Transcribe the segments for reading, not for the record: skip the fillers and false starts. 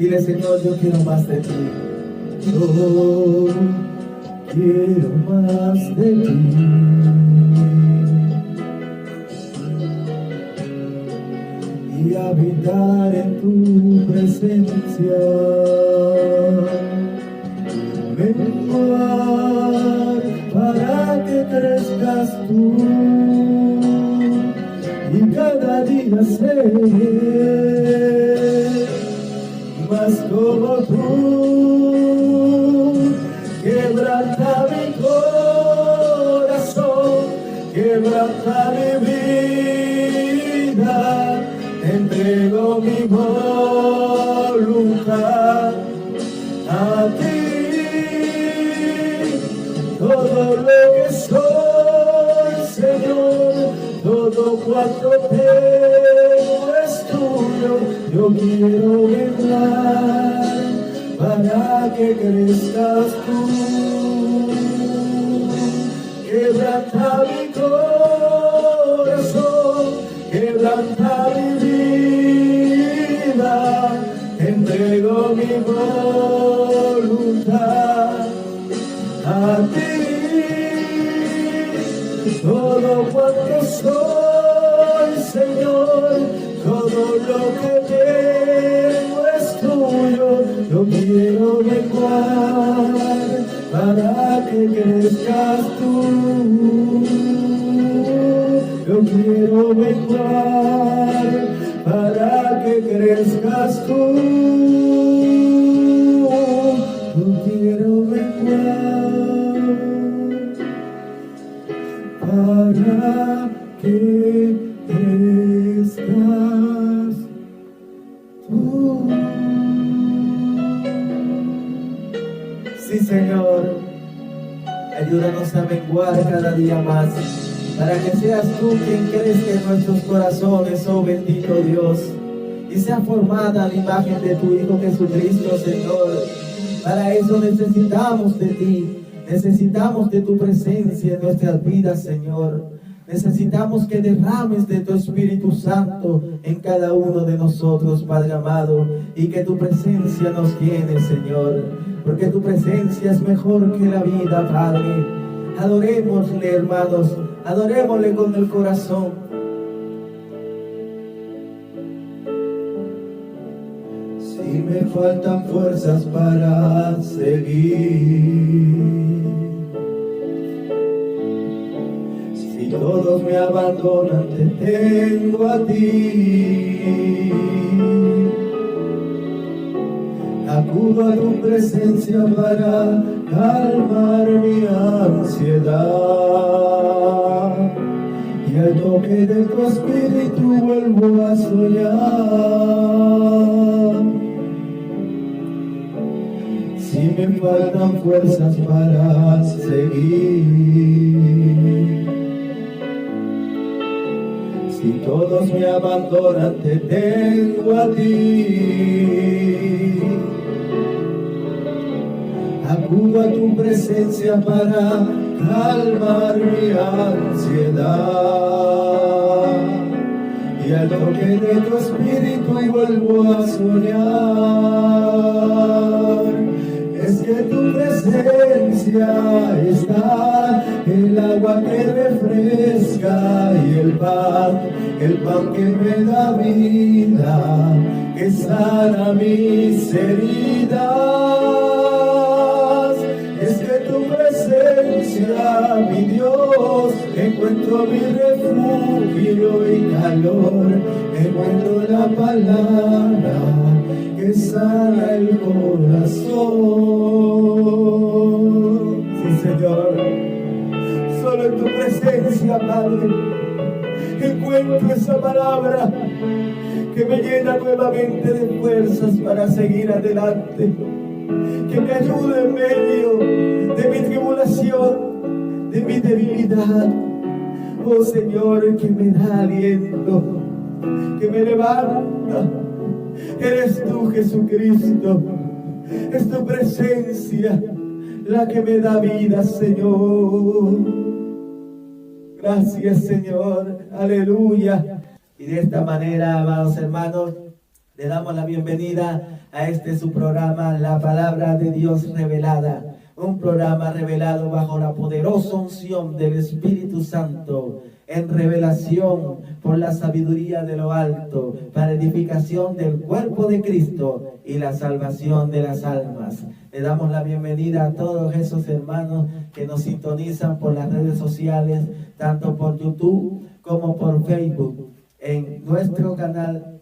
Dile, Señor, yo quiero más de ti. Yo quiero más de ti. Y habitar en tu presencia, menguar para que crezcas tú, y cada día ser más como tú. Quebranta mi corazón, quebranta mi vida, te entrego mi voluntad a ti. Todo lo que soy, Señor, todo cuanto tengo es tuyo. Yo quiero vengar para que crezcas tú. Quebranta mi corazón, quebranta mi vida, entrego mi voluntad a ti. Todo cuanto soy, Señor, todo lo que tengo es tuyo. Yo quiero menguar para que crezcas tú. Yo quiero menguar para que crezcas tú. Yo quiero menguar para que crezcas tú. Sí, Señor, ayúdanos a menguar cada día más, para que seas tú quien crezca en nuestros corazones, oh bendito Dios, y sea formada la imagen de tu Hijo Jesucristo, Señor. Para eso necesitamos de ti, necesitamos de tu presencia en nuestras vidas, Señor. Necesitamos que derrames de tu Espíritu Santo en cada uno de nosotros, Padre amado, y que tu presencia nos llene, Señor, porque tu presencia es mejor que la vida, Padre. Adorémosle, hermanos, adorémosle con el corazón. Si me faltan fuerzas para seguir, si todos me abandonan, te tengo a ti. Acudo a tu presencia para calmar mi ansiedad, y al toque de tu espíritu vuelvo a soñar. Si me faltan fuerzas para seguir, si todos me abandonan, te tengo a ti. Acudo a tu presencia para calmar mi ansiedad, y al toque de tu espíritu vuelvo a soñar. Es que tu presencia está, el agua que refresca y el pan que me da vida, que sana mis heridas. Es que tu presencia, mi Dios, encuentro mi refugio y calor, encuentro la palabra que sana el corazón. Sí, Señor, solo en tu presencia, Padre, encuentro esa palabra que me llena nuevamente de fuerzas para seguir adelante, que me ayude en medio de mi tribulación, de mi debilidad. Oh Señor, que me da aliento, que me levanta. Eres tú, Jesucristo, es tu presencia la que me da vida, Señor. Gracias, Señor, aleluya. Y de esta manera, amados hermanos, Le damos la bienvenida a este su programa, La Palabra de Dios Revelada. Un programa revelado bajo la poderosa unción del Espíritu Santo, en revelación por la sabiduría de lo alto, para edificación del cuerpo de Cristo y la salvación de las almas. Le damos la bienvenida a todos esos hermanos que nos sintonizan por las redes sociales, tanto por YouTube como por Facebook, en nuestro canal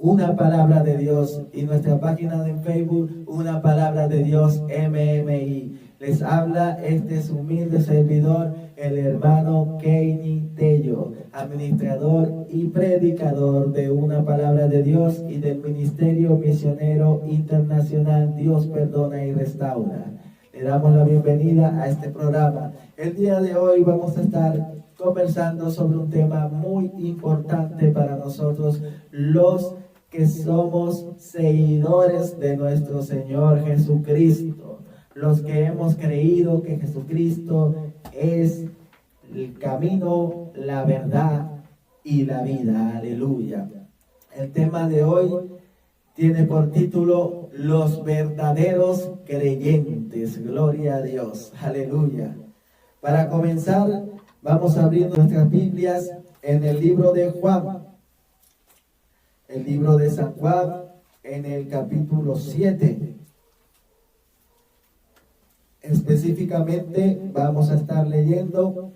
Una Palabra de Dios y nuestra página de Facebook Una Palabra de Dios MMI. Les habla su humilde servidor, el hermano Kenny Tello, administrador y predicador de Una Palabra de Dios y del Ministerio Misionero Internacional Dios Perdona y Restaura. Le damos la bienvenida a este programa. El día de hoy vamos a estar conversando sobre un tema muy importante para nosotros, los que somos seguidores de nuestro Señor Jesucristo, los que hemos creído que Jesucristo es el camino, la verdad y la vida. Aleluya. El tema de hoy tiene por título Los verdaderos creyentes. Gloria a Dios. Aleluya. Para comenzar, vamos a abrir nuestras Biblias en el libro de Juan. El libro de San Juan, en el capítulo 7. Específicamente vamos a estar leyendo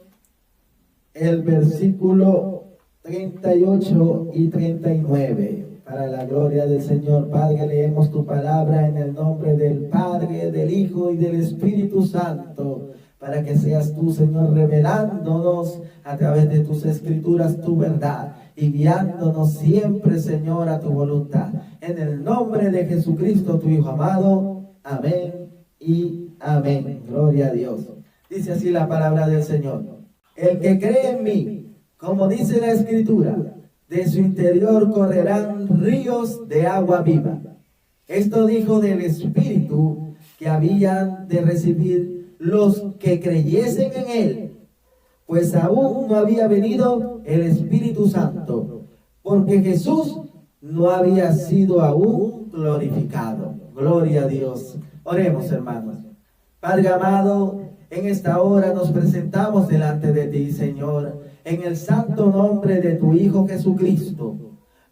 el versículo 38 y 39. Para la gloria del Señor. Padre, leemos tu palabra en el nombre del Padre, del Hijo y del Espíritu Santo, para que seas tú, Señor, revelándonos a través de tus escrituras tu verdad y guiándonos siempre, Señor, a tu voluntad. En el nombre de Jesucristo, tu Hijo amado. Amén y amén. Gloria a Dios. Dice así la palabra del Señor. El que cree en mí, como dice la Escritura, de su interior correrán ríos de agua viva. Esto dijo del Espíritu que habían de recibir los que creyesen en él, pues aún no había venido el Espíritu Santo, porque Jesús no había sido aún glorificado. Gloria a Dios. Oremos, hermanos. Padre amado, en esta hora nos presentamos delante de ti, Señor, en el santo nombre de tu Hijo Jesucristo,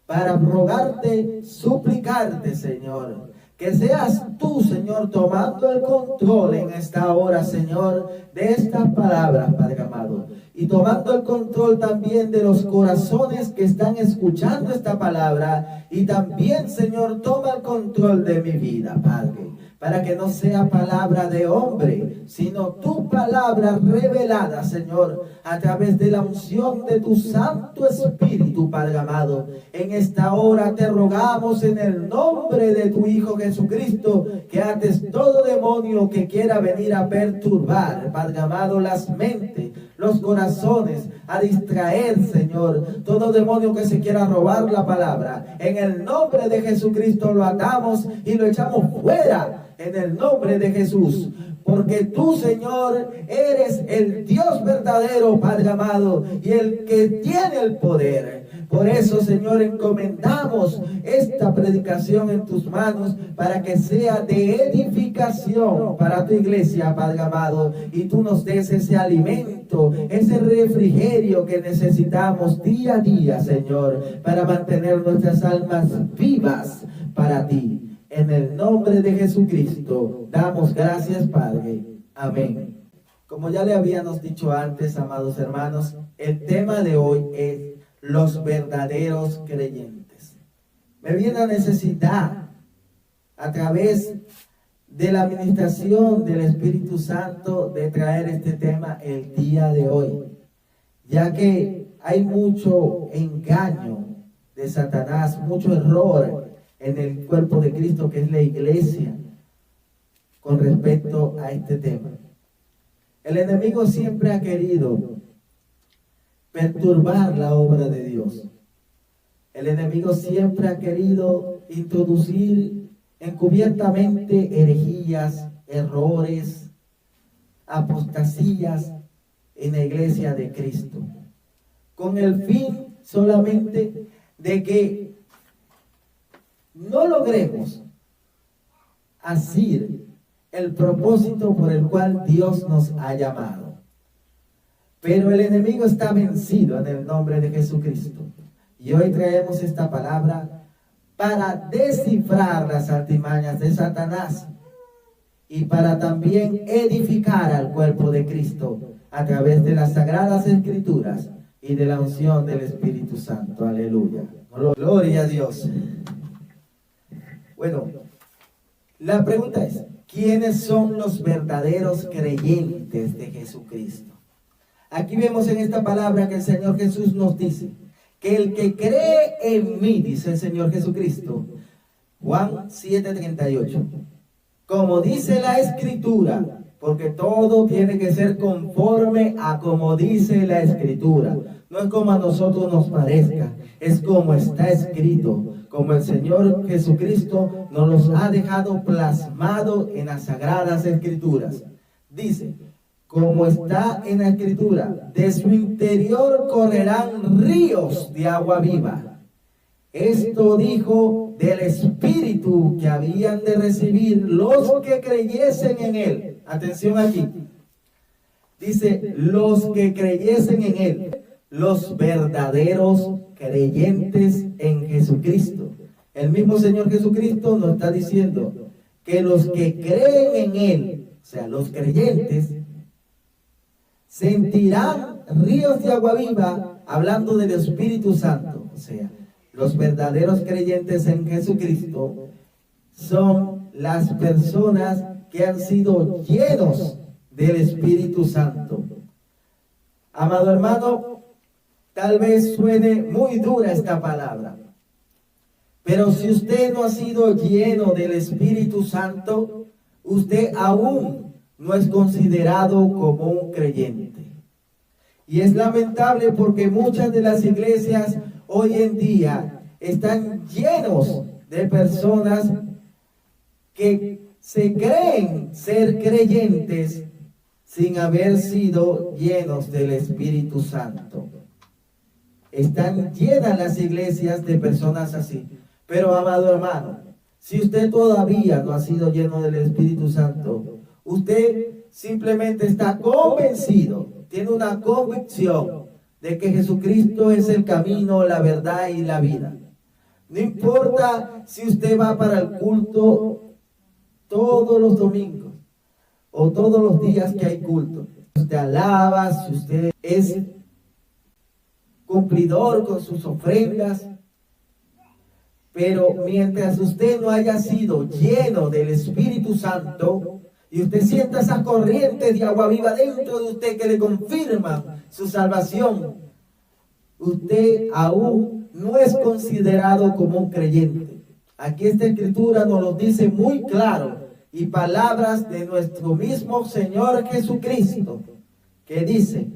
para rogarte, suplicarte, Señor, que seas tú, Señor, tomando el control en esta hora, Señor, de estas palabras, Padre amado, y tomando el control también de los corazones que están escuchando esta palabra, y también, Señor, toma el control de mi vida, Padre, para que no sea palabra de hombre, sino tu palabra revelada, Señor, a través de la unción de tu Santo Espíritu, Padre amado. En esta hora te rogamos en el nombre de tu Hijo Jesucristo, que ates todo demonio que quiera venir a perturbar, Padre amado, las mentes, los corazones, a distraer, Señor, todo demonio que se quiera robar la palabra. En el nombre de Jesucristo lo atamos y lo echamos fuera. En el nombre de Jesús, porque tú, Señor, eres el Dios verdadero, Padre amado, y el que tiene el poder. Por eso, Señor, encomendamos esta predicación en tus manos para que sea de edificación para tu iglesia, Padre amado, y tú nos des ese alimento, ese refrigerio que necesitamos día a día, Señor, para mantener nuestras almas vivas para ti. En el nombre de Jesucristo, damos gracias, Padre. Amén. Como ya le habíamos dicho antes, amados hermanos, el tema de hoy es los verdaderos creyentes. Me viene la necesidad, a través de la administración del Espíritu Santo, de traer este tema el día de hoy, ya que hay mucho engaño de Satanás, mucho error en el cuerpo de Cristo, que es la iglesia, con respecto a este tema. El enemigo siempre ha querido perturbar la obra de Dios. El enemigo siempre ha querido introducir encubiertamente herejías, errores, apostasías en la iglesia de Cristo, con el fin solamente de que no logremos asir el propósito por el cual Dios nos ha llamado. Pero el enemigo está vencido en el nombre de Jesucristo. Y hoy traemos esta palabra para descifrar las artimañas de Satanás y para también edificar al cuerpo de Cristo a través de las sagradas escrituras y de la unción del Espíritu Santo. Aleluya. Gloria a Dios. Bueno, la pregunta es, ¿quiénes son los verdaderos creyentes de Jesucristo? Aquí vemos en esta palabra que el Señor Jesús nos dice que el que cree en mí, dice el Señor Jesucristo, Juan 7:38, como dice la Escritura, porque todo tiene que ser conforme a como dice la Escritura. No es como a nosotros nos parezca, es como está escrito, como el Señor Jesucristo nos los ha dejado plasmado en las sagradas Escrituras. Dice, como está en la Escritura, de su interior correrán ríos de agua viva. Esto dijo del Espíritu que habían de recibir los que creyesen en Él. Atención aquí. Dice, los que creyesen en Él, los verdaderos creyentes en Jesucristo. El mismo Señor Jesucristo nos está diciendo que los que creen en Él, o sea, los creyentes, sentirán ríos de agua viva, hablando del Espíritu Santo. O sea, los verdaderos creyentes en Jesucristo son las personas que han sido llenos del Espíritu Santo. Amado hermano, tal vez suene muy dura esta palabra, pero si usted no ha sido lleno del Espíritu Santo, usted aún no es considerado como un creyente. Y es lamentable porque muchas de las iglesias hoy en día están llenos de personas que se creen ser creyentes sin haber sido llenos del Espíritu Santo. Están llenas las iglesias de personas así. Pero, amado hermano, si usted todavía no ha sido lleno del Espíritu Santo, usted simplemente está convencido, tiene una convicción de que Jesucristo es el camino, la verdad y la vida. No importa si usted va para el culto todos los domingos o todos los días que hay culto. Si usted alaba, si usted es cumplidor con sus ofrendas, pero mientras usted no haya sido lleno del Espíritu Santo y usted sienta esas corrientes de agua viva dentro de usted que le confirman su salvación, usted aún no es considerado como un creyente. Aquí esta escritura nos lo dice muy claro, y palabras de nuestro mismo Señor Jesucristo, que dice,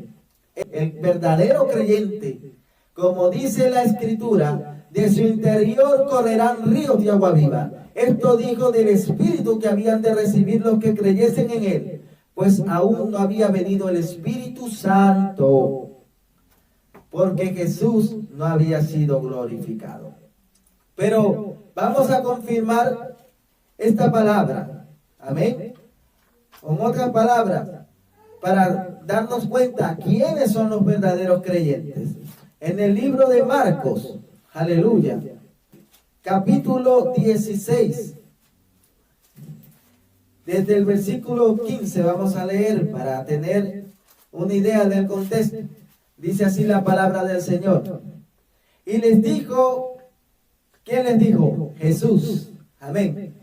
el verdadero creyente, como dice la escritura, de su interior correrán ríos de agua viva. Esto dijo del Espíritu que habían de recibir los que creyesen en Él, pues aún no había venido el Espíritu Santo, porque Jesús no había sido glorificado. Pero vamos a confirmar esta palabra, amén, con otras palabras, para darnos cuenta quiénes son los verdaderos creyentes. En el libro de Marcos, aleluya, capítulo 16, desde el versículo 15 vamos a leer para tener una idea del contexto. Dice así la palabra del Señor. Y les dijo, ¿quién les dijo? Jesús, amén.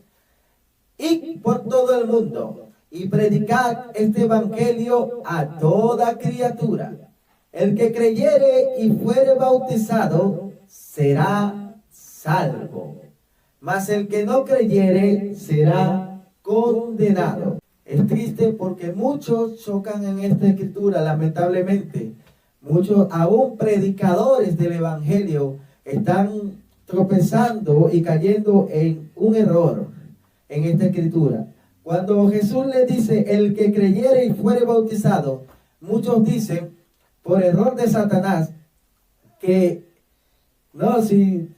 Y por todo el mundo, y predicad este evangelio a toda criatura. El que creyere y fuere bautizado será salvo, mas el que no creyere será condenado. Es triste porque muchos chocan en esta escritura, lamentablemente. Muchos, aún predicadores del evangelio, están tropezando y cayendo en un error en esta escritura. Cuando Jesús les dice, el que creyere y fuere bautizado, muchos dicen, por error de Satanás, que no, si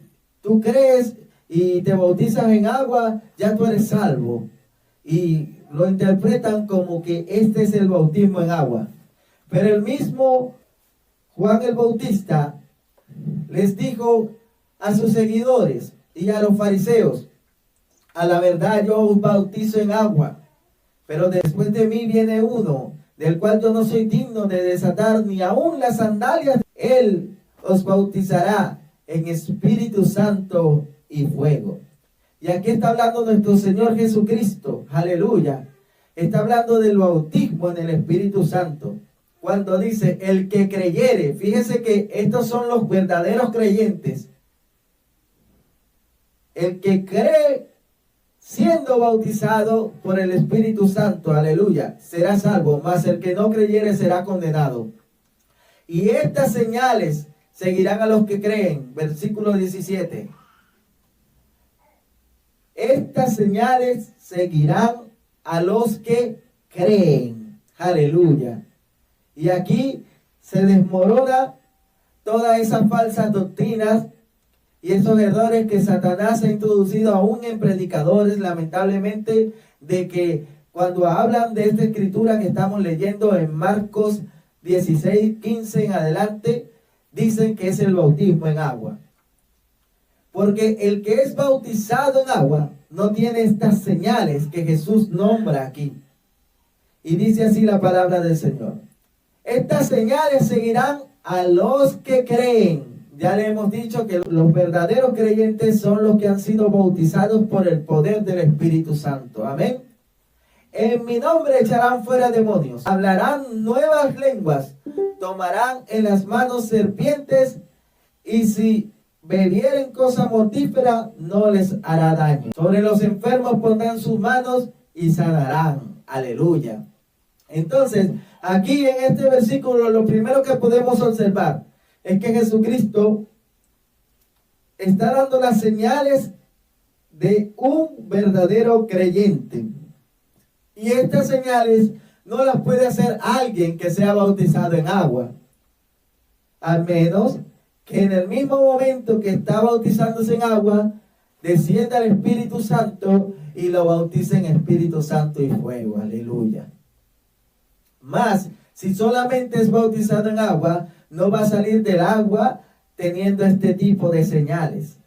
tú crees y te bautizas en agua, ya tú eres salvo. Y lo interpretan como que este es el bautismo en agua. Pero el mismo Juan el Bautista les dijo a sus seguidores y a los fariseos: a la verdad yo os bautizo en agua, pero después de mí viene uno, del cual yo no soy digno de desatar ni aún las sandalias. Él os bautizará en Espíritu Santo y fuego. Y aquí está hablando nuestro Señor Jesucristo, aleluya. Está hablando del bautismo en el Espíritu Santo. Cuando dice el que creyere, fíjese que estos son los verdaderos creyentes. El que cree siendo bautizado por el Espíritu Santo, aleluya, será salvo, mas el que no creyere será condenado. Y estas señales seguirán a los que creen, versículo 17. Estas señales seguirán a los que creen, aleluya. Y aquí se desmorona todas esas falsas doctrinas y esos errores que Satanás ha introducido aún en predicadores, lamentablemente, de que cuando hablan de esta escritura que estamos leyendo en Marcos 16, 15 en adelante, dicen que es el bautismo en agua. Porque el que es bautizado en agua no tiene estas señales que Jesús nombra aquí. Y dice así la palabra del Señor: estas señales seguirán a los que creen. Ya le hemos dicho que los verdaderos creyentes son los que han sido bautizados por el poder del Espíritu Santo. Amén. En mi nombre echarán fuera demonios, hablarán nuevas lenguas, tomarán en las manos serpientes, y si bebieren cosa mortífera no les hará daño. Sobre los enfermos pondrán sus manos y sanarán. Aleluya. Entonces, aquí en este versículo lo primero que podemos observar es que Jesucristo está dando las señales de un verdadero creyente. Y estas señales no las puede hacer alguien que sea bautizado en agua, a menos que en el mismo momento que está bautizándose en agua, descienda el Espíritu Santo y lo bautice en Espíritu Santo y fuego. Aleluya. Más, si solamente es bautizado en agua, no va a salir del agua teniendo este tipo de señales.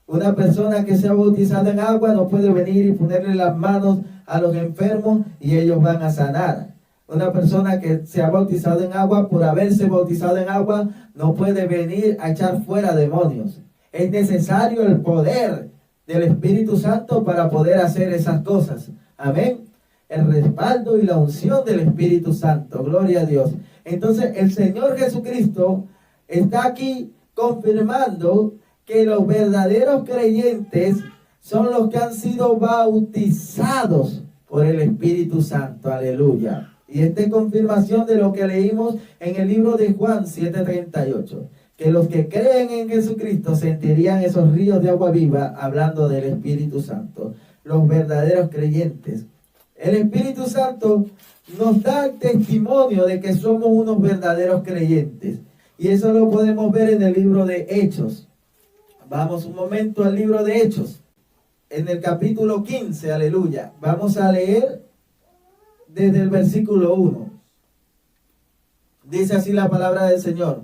Una persona que sea bautizada en agua no puede venir y ponerle las manos a los enfermos y ellos van a sanar. Una persona que se ha bautizado en agua, por haberse bautizado en agua, no puede venir a echar fuera demonios. Es necesario el poder del Espíritu Santo para poder hacer esas cosas. Amén. El respaldo y la unción del Espíritu Santo. Gloria a Dios. Entonces el Señor Jesucristo está aquí confirmando que los verdaderos creyentes son los que han sido bautizados por el Espíritu Santo. Aleluya. Y esta es confirmación de lo que leímos en el libro de Juan 7:38. Que los que creen en Jesucristo sentirían esos ríos de agua viva, hablando del Espíritu Santo. Los verdaderos creyentes. El Espíritu Santo nos da el testimonio de que somos unos verdaderos creyentes. Y eso lo podemos ver en el libro de Hechos. Vamos un momento al libro de Hechos. En el capítulo 15, aleluya. Vamos a leer desde el versículo 1. Dice así la palabra del Señor.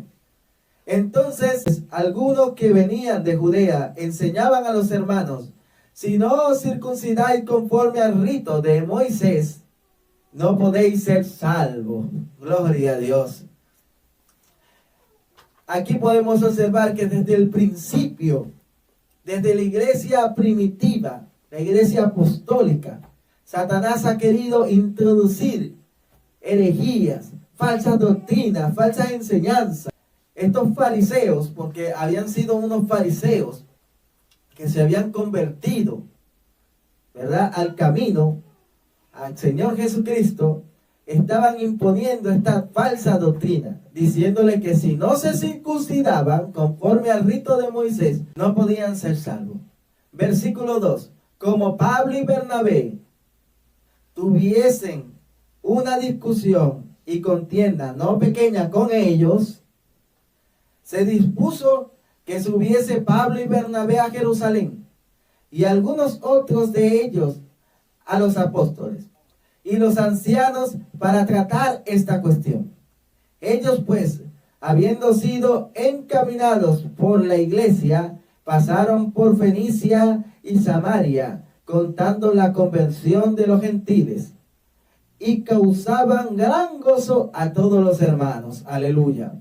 Entonces, algunos que venían de Judea enseñaban a los hermanos: si no os circuncidáis conforme al rito de Moisés, no podéis ser salvos. Gloria a Dios. Aquí podemos observar que desde el principio, desde la iglesia primitiva, la iglesia apostólica, Satanás ha querido introducir herejías, falsas doctrinas, falsas enseñanzas. Estos fariseos, porque habían sido unos fariseos que se habían convertido, ¿verdad?, al camino, al Señor Jesucristo, estaban imponiendo esta falsa doctrina, diciéndole que si no se circuncidaban conforme al rito de Moisés, no podían ser salvos. Versículo 2. Como Pablo y Bernabé tuviesen una discusión y contienda no pequeña con ellos, se dispuso que subiese Pablo y Bernabé a Jerusalén y algunos otros de ellos a los apóstoles y los ancianos para tratar esta cuestión. Ellos pues, habiendo sido encaminados por la iglesia, pasaron por Fenicia y Samaria, contando la conversión de los gentiles, y causaban gran gozo a todos los hermanos. Aleluya.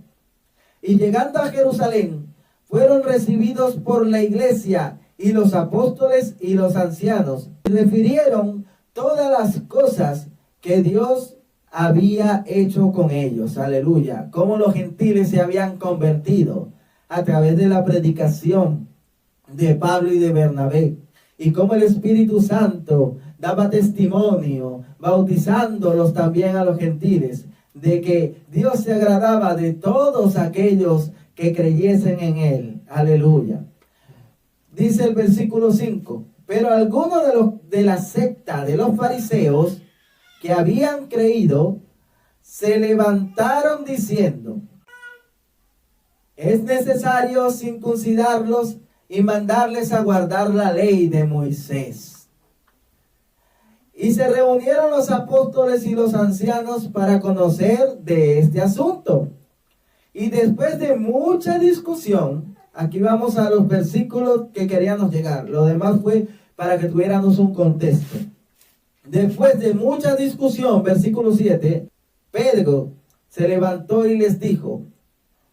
Y llegando a Jerusalén, fueron recibidos por la iglesia y los apóstoles y los ancianos. Refirieron todas las cosas que Dios había hecho con ellos. Aleluya. Cómo los gentiles se habían convertido a través de la predicación de Pablo y de Bernabé. Y cómo el Espíritu Santo daba testimonio, bautizándolos también a los gentiles, de que Dios se agradaba de todos aquellos que creyesen en Él. Aleluya. Dice el versículo 5, pero algunos de la secta de los fariseos que habían creído, se levantaron diciendo, es necesario circuncidarlos y mandarles a guardar la ley de Moisés. Y se reunieron los apóstoles y los ancianos para conocer de este asunto. Y después de mucha discusión, aquí vamos a los versículos que queríamos llegar. Lo demás fue para que tuviéramos un contexto. Después de mucha discusión, versículo 7, Pedro se levantó y les dijo,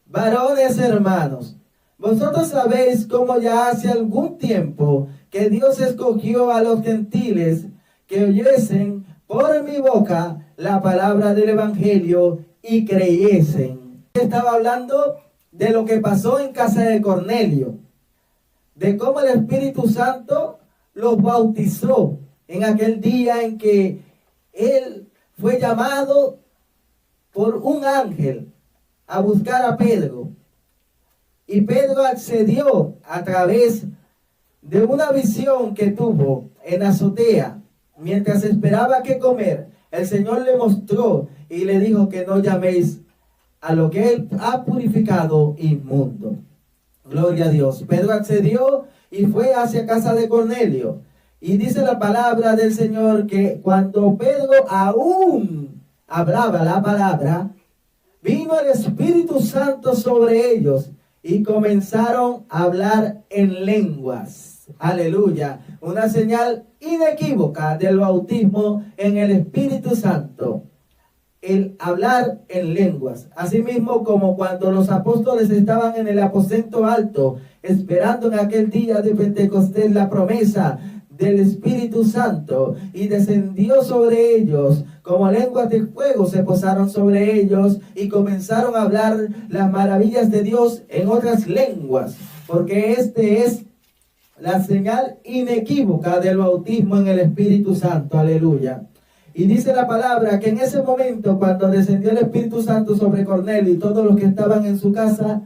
varones hermanos, vosotros sabéis cómo ya hace algún tiempo que Dios escogió a los gentiles que oyesen por mi boca la palabra del evangelio y creyesen. Estaba hablando de lo que pasó en casa de Cornelio, de cómo el Espíritu Santo los bautizó en aquel día en que él fue llamado por un ángel a buscar a Pedro. Y Pedro accedió a través de una visión que tuvo en la azotea. Mientras esperaba que comer, el Señor le mostró y le dijo que no llaméis a lo que Él ha purificado inmundo. Gloria a Dios. Pedro accedió y fue hacia casa de Cornelio. Y dice la palabra del Señor que cuando Pedro aún hablaba la palabra, vino el Espíritu Santo sobre ellos y comenzaron a hablar en lenguas. Aleluya. Una señal inequívoca del bautismo en el Espíritu Santo. El hablar en lenguas. Asimismo como cuando los apóstoles estaban en el aposento alto, esperando en aquel día de Pentecostés la promesa del Espíritu Santo, y descendió sobre ellos como lenguas de fuego, se posaron sobre ellos y comenzaron a hablar las maravillas de Dios en otras lenguas, porque este es la señal inequívoca del bautismo en el Espíritu Santo. Aleluya. Y dice la palabra que en ese momento, cuando descendió el Espíritu Santo sobre Cornelio y todos los que estaban en su casa,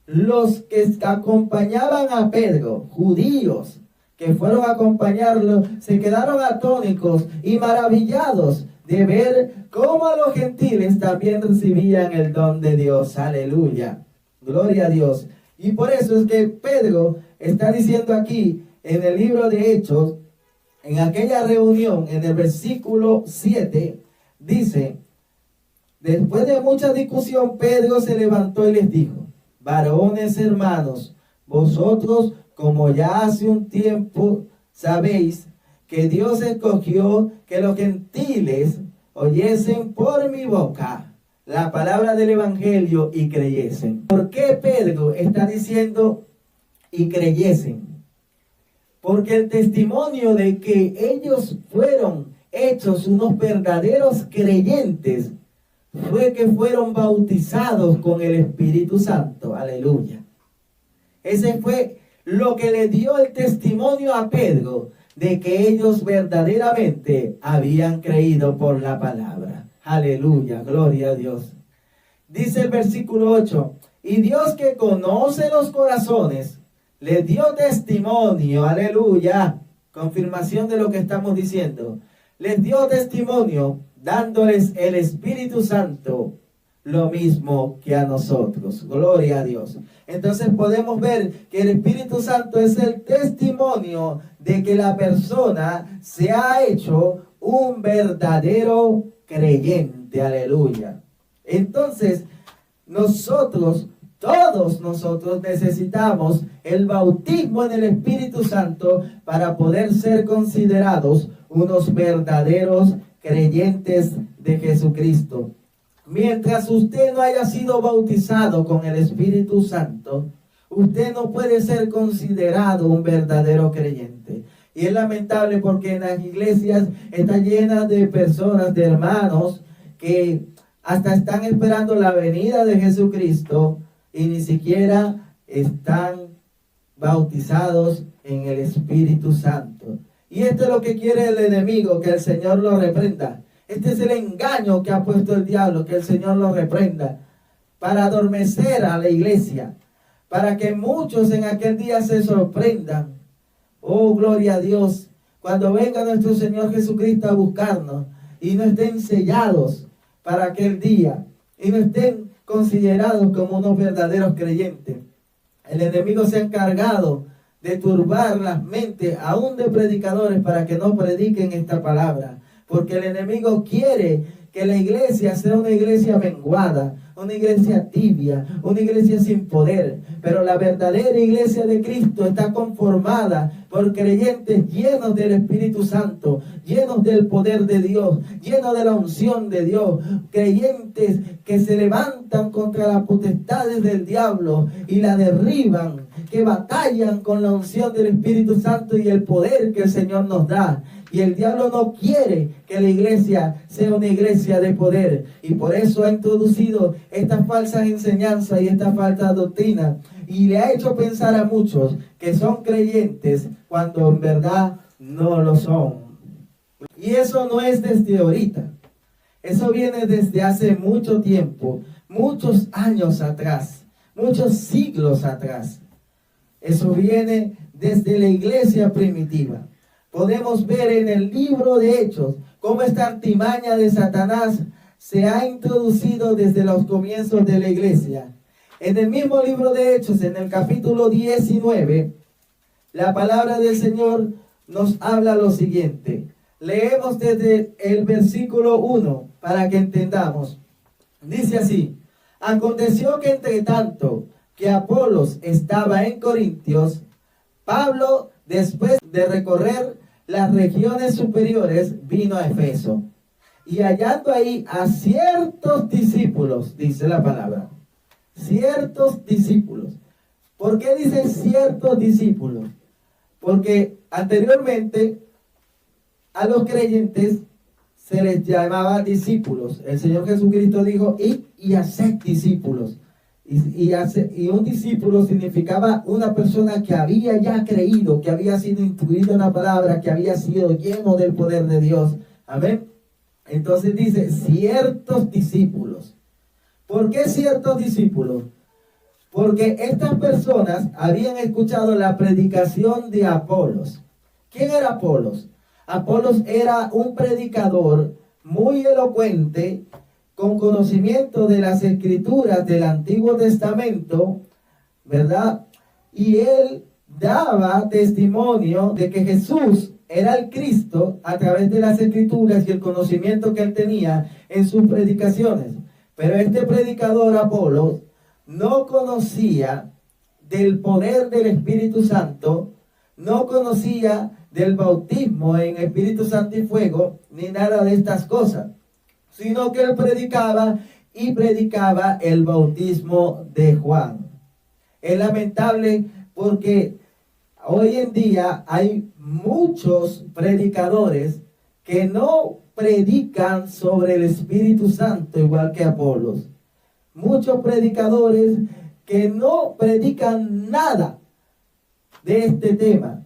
los que acompañaban a Pedro, judíos que fueron a acompañarlo, se quedaron atónitos y maravillados de ver cómo los gentiles también recibían el don de Dios. Aleluya. Gloria a Dios. Y por eso es que Pedro está diciendo aquí en el libro de Hechos, en aquella reunión, en el versículo 7, dice, después de mucha discusión, Pedro se levantó y les dijo, varones hermanos, vosotros como ya hace un tiempo sabéis que Dios escogió que los gentiles oyesen por mi boca la palabra del evangelio y creyesen. ¿Por qué Pedro está diciendo y creyesen? Porque el testimonio de que ellos fueron hechos unos verdaderos creyentes fue que fueron bautizados con el Espíritu Santo. Aleluya. Ese fue lo que le dio el testimonio a Pedro de que ellos verdaderamente habían creído por la palabra. Aleluya, gloria a Dios. Dice el versículo 8, y Dios que conoce los corazones, le dio testimonio, aleluya, confirmación de lo que estamos diciendo. Les dio testimonio dándoles el Espíritu Santo lo mismo que a nosotros. Gloria a Dios. Entonces podemos ver que el Espíritu Santo es el testimonio de que la persona se ha hecho un verdadero creyente. Aleluya. Entonces, todos nosotros necesitamos el bautismo en el Espíritu Santo para poder ser considerados unos verdaderos creyentes de Jesucristo. Mientras usted no haya sido bautizado con el Espíritu Santo, usted no puede ser considerado un verdadero creyente. Y es lamentable porque en las iglesias está llena de personas, de hermanos, que hasta están esperando la venida de Jesucristo y ni siquiera están bautizados en el Espíritu Santo. Y esto es lo que quiere el enemigo, que el Señor lo reprenda. Este es el engaño que ha puesto el diablo, que el Señor lo reprenda, para adormecer a la iglesia, para que muchos en aquel día se sorprendan. Oh, gloria a Dios, cuando venga nuestro Señor Jesucristo a buscarnos y no estén sellados para aquel día y no estén considerados como unos verdaderos creyentes. El enemigo se ha encargado de turbar las mentes aún de predicadores para que no prediquen esta palabra, porque el enemigo quiere que la iglesia sea una iglesia menguada, una iglesia tibia, una iglesia sin poder. Pero la verdadera iglesia de Cristo está conformada por creyentes llenos del Espíritu Santo, llenos del poder de Dios, llenos de la unción de Dios, creyentes que se levantan contra las potestades del diablo y la derriban, que batallan con la unción del Espíritu Santo y el poder que el Señor nos da. Y el diablo no quiere que la iglesia sea una iglesia de poder. Y por eso ha introducido estas falsas enseñanzas y esta falsa doctrina. Y le ha hecho pensar a muchos que son creyentes cuando en verdad no lo son. Y eso no es desde ahorita. Eso viene desde hace mucho tiempo, muchos años atrás, muchos siglos atrás. Eso viene desde la iglesia primitiva. Podemos ver en el libro de Hechos cómo esta artimaña de Satanás se ha introducido desde los comienzos de la iglesia. En el mismo libro de Hechos, en el capítulo 19, la palabra del Señor nos habla lo siguiente. Leemos desde el versículo 1 para que entendamos. Dice así: aconteció que entre tanto que Apolos estaba en Corintios, Pablo, después de recorrer las regiones superiores, vino a Efeso. Y hallando ahí a ciertos discípulos, dice la palabra, ciertos discípulos. ¿Por qué dice ciertos discípulos? Porque anteriormente a los creyentes se les llamaba discípulos. El Señor Jesucristo dijo: id y haced discípulos. Y un discípulo significaba una persona que había ya creído, que había sido instruido en la palabra, que había sido lleno del poder de Dios. Amén. Entonces dice ciertos discípulos. ¿Por qué ciertos discípulos? Porque estas personas habían escuchado la predicación de Apolos. ¿Quién era Apolos? Apolos era un predicador muy elocuente, con conocimiento de las escrituras del Antiguo Testamento, ¿verdad? Y él daba testimonio de que Jesús era el Cristo a través de las escrituras y el conocimiento que él tenía en sus predicaciones. Pero este predicador Apolos no conocía del poder del Espíritu Santo, no conocía del bautismo en Espíritu Santo y fuego, ni nada de estas cosas, sino que él predicaba el bautismo de Juan. Es lamentable porque hoy en día hay muchos predicadores que no predican sobre el Espíritu Santo igual que Apolos. Muchos predicadores que no predican nada de este tema.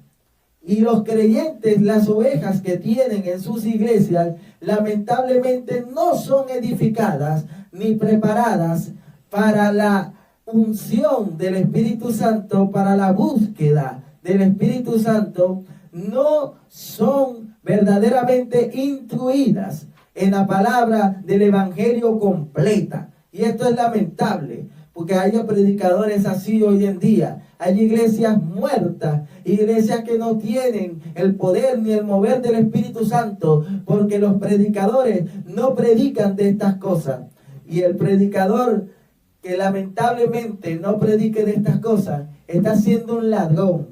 Y los creyentes, las ovejas que tienen en sus iglesias, lamentablemente no son edificadas ni preparadas para la unción del Espíritu Santo, para la búsqueda del Espíritu Santo. No son verdaderamente instruidas en la palabra del Evangelio completa. Y esto es lamentable, porque hay predicadores así hoy en día. Hay iglesias muertas, iglesias que no tienen el poder ni el mover del Espíritu Santo, porque los predicadores no predican de estas cosas. Y el predicador que lamentablemente no predique de estas cosas, está siendo un ladrón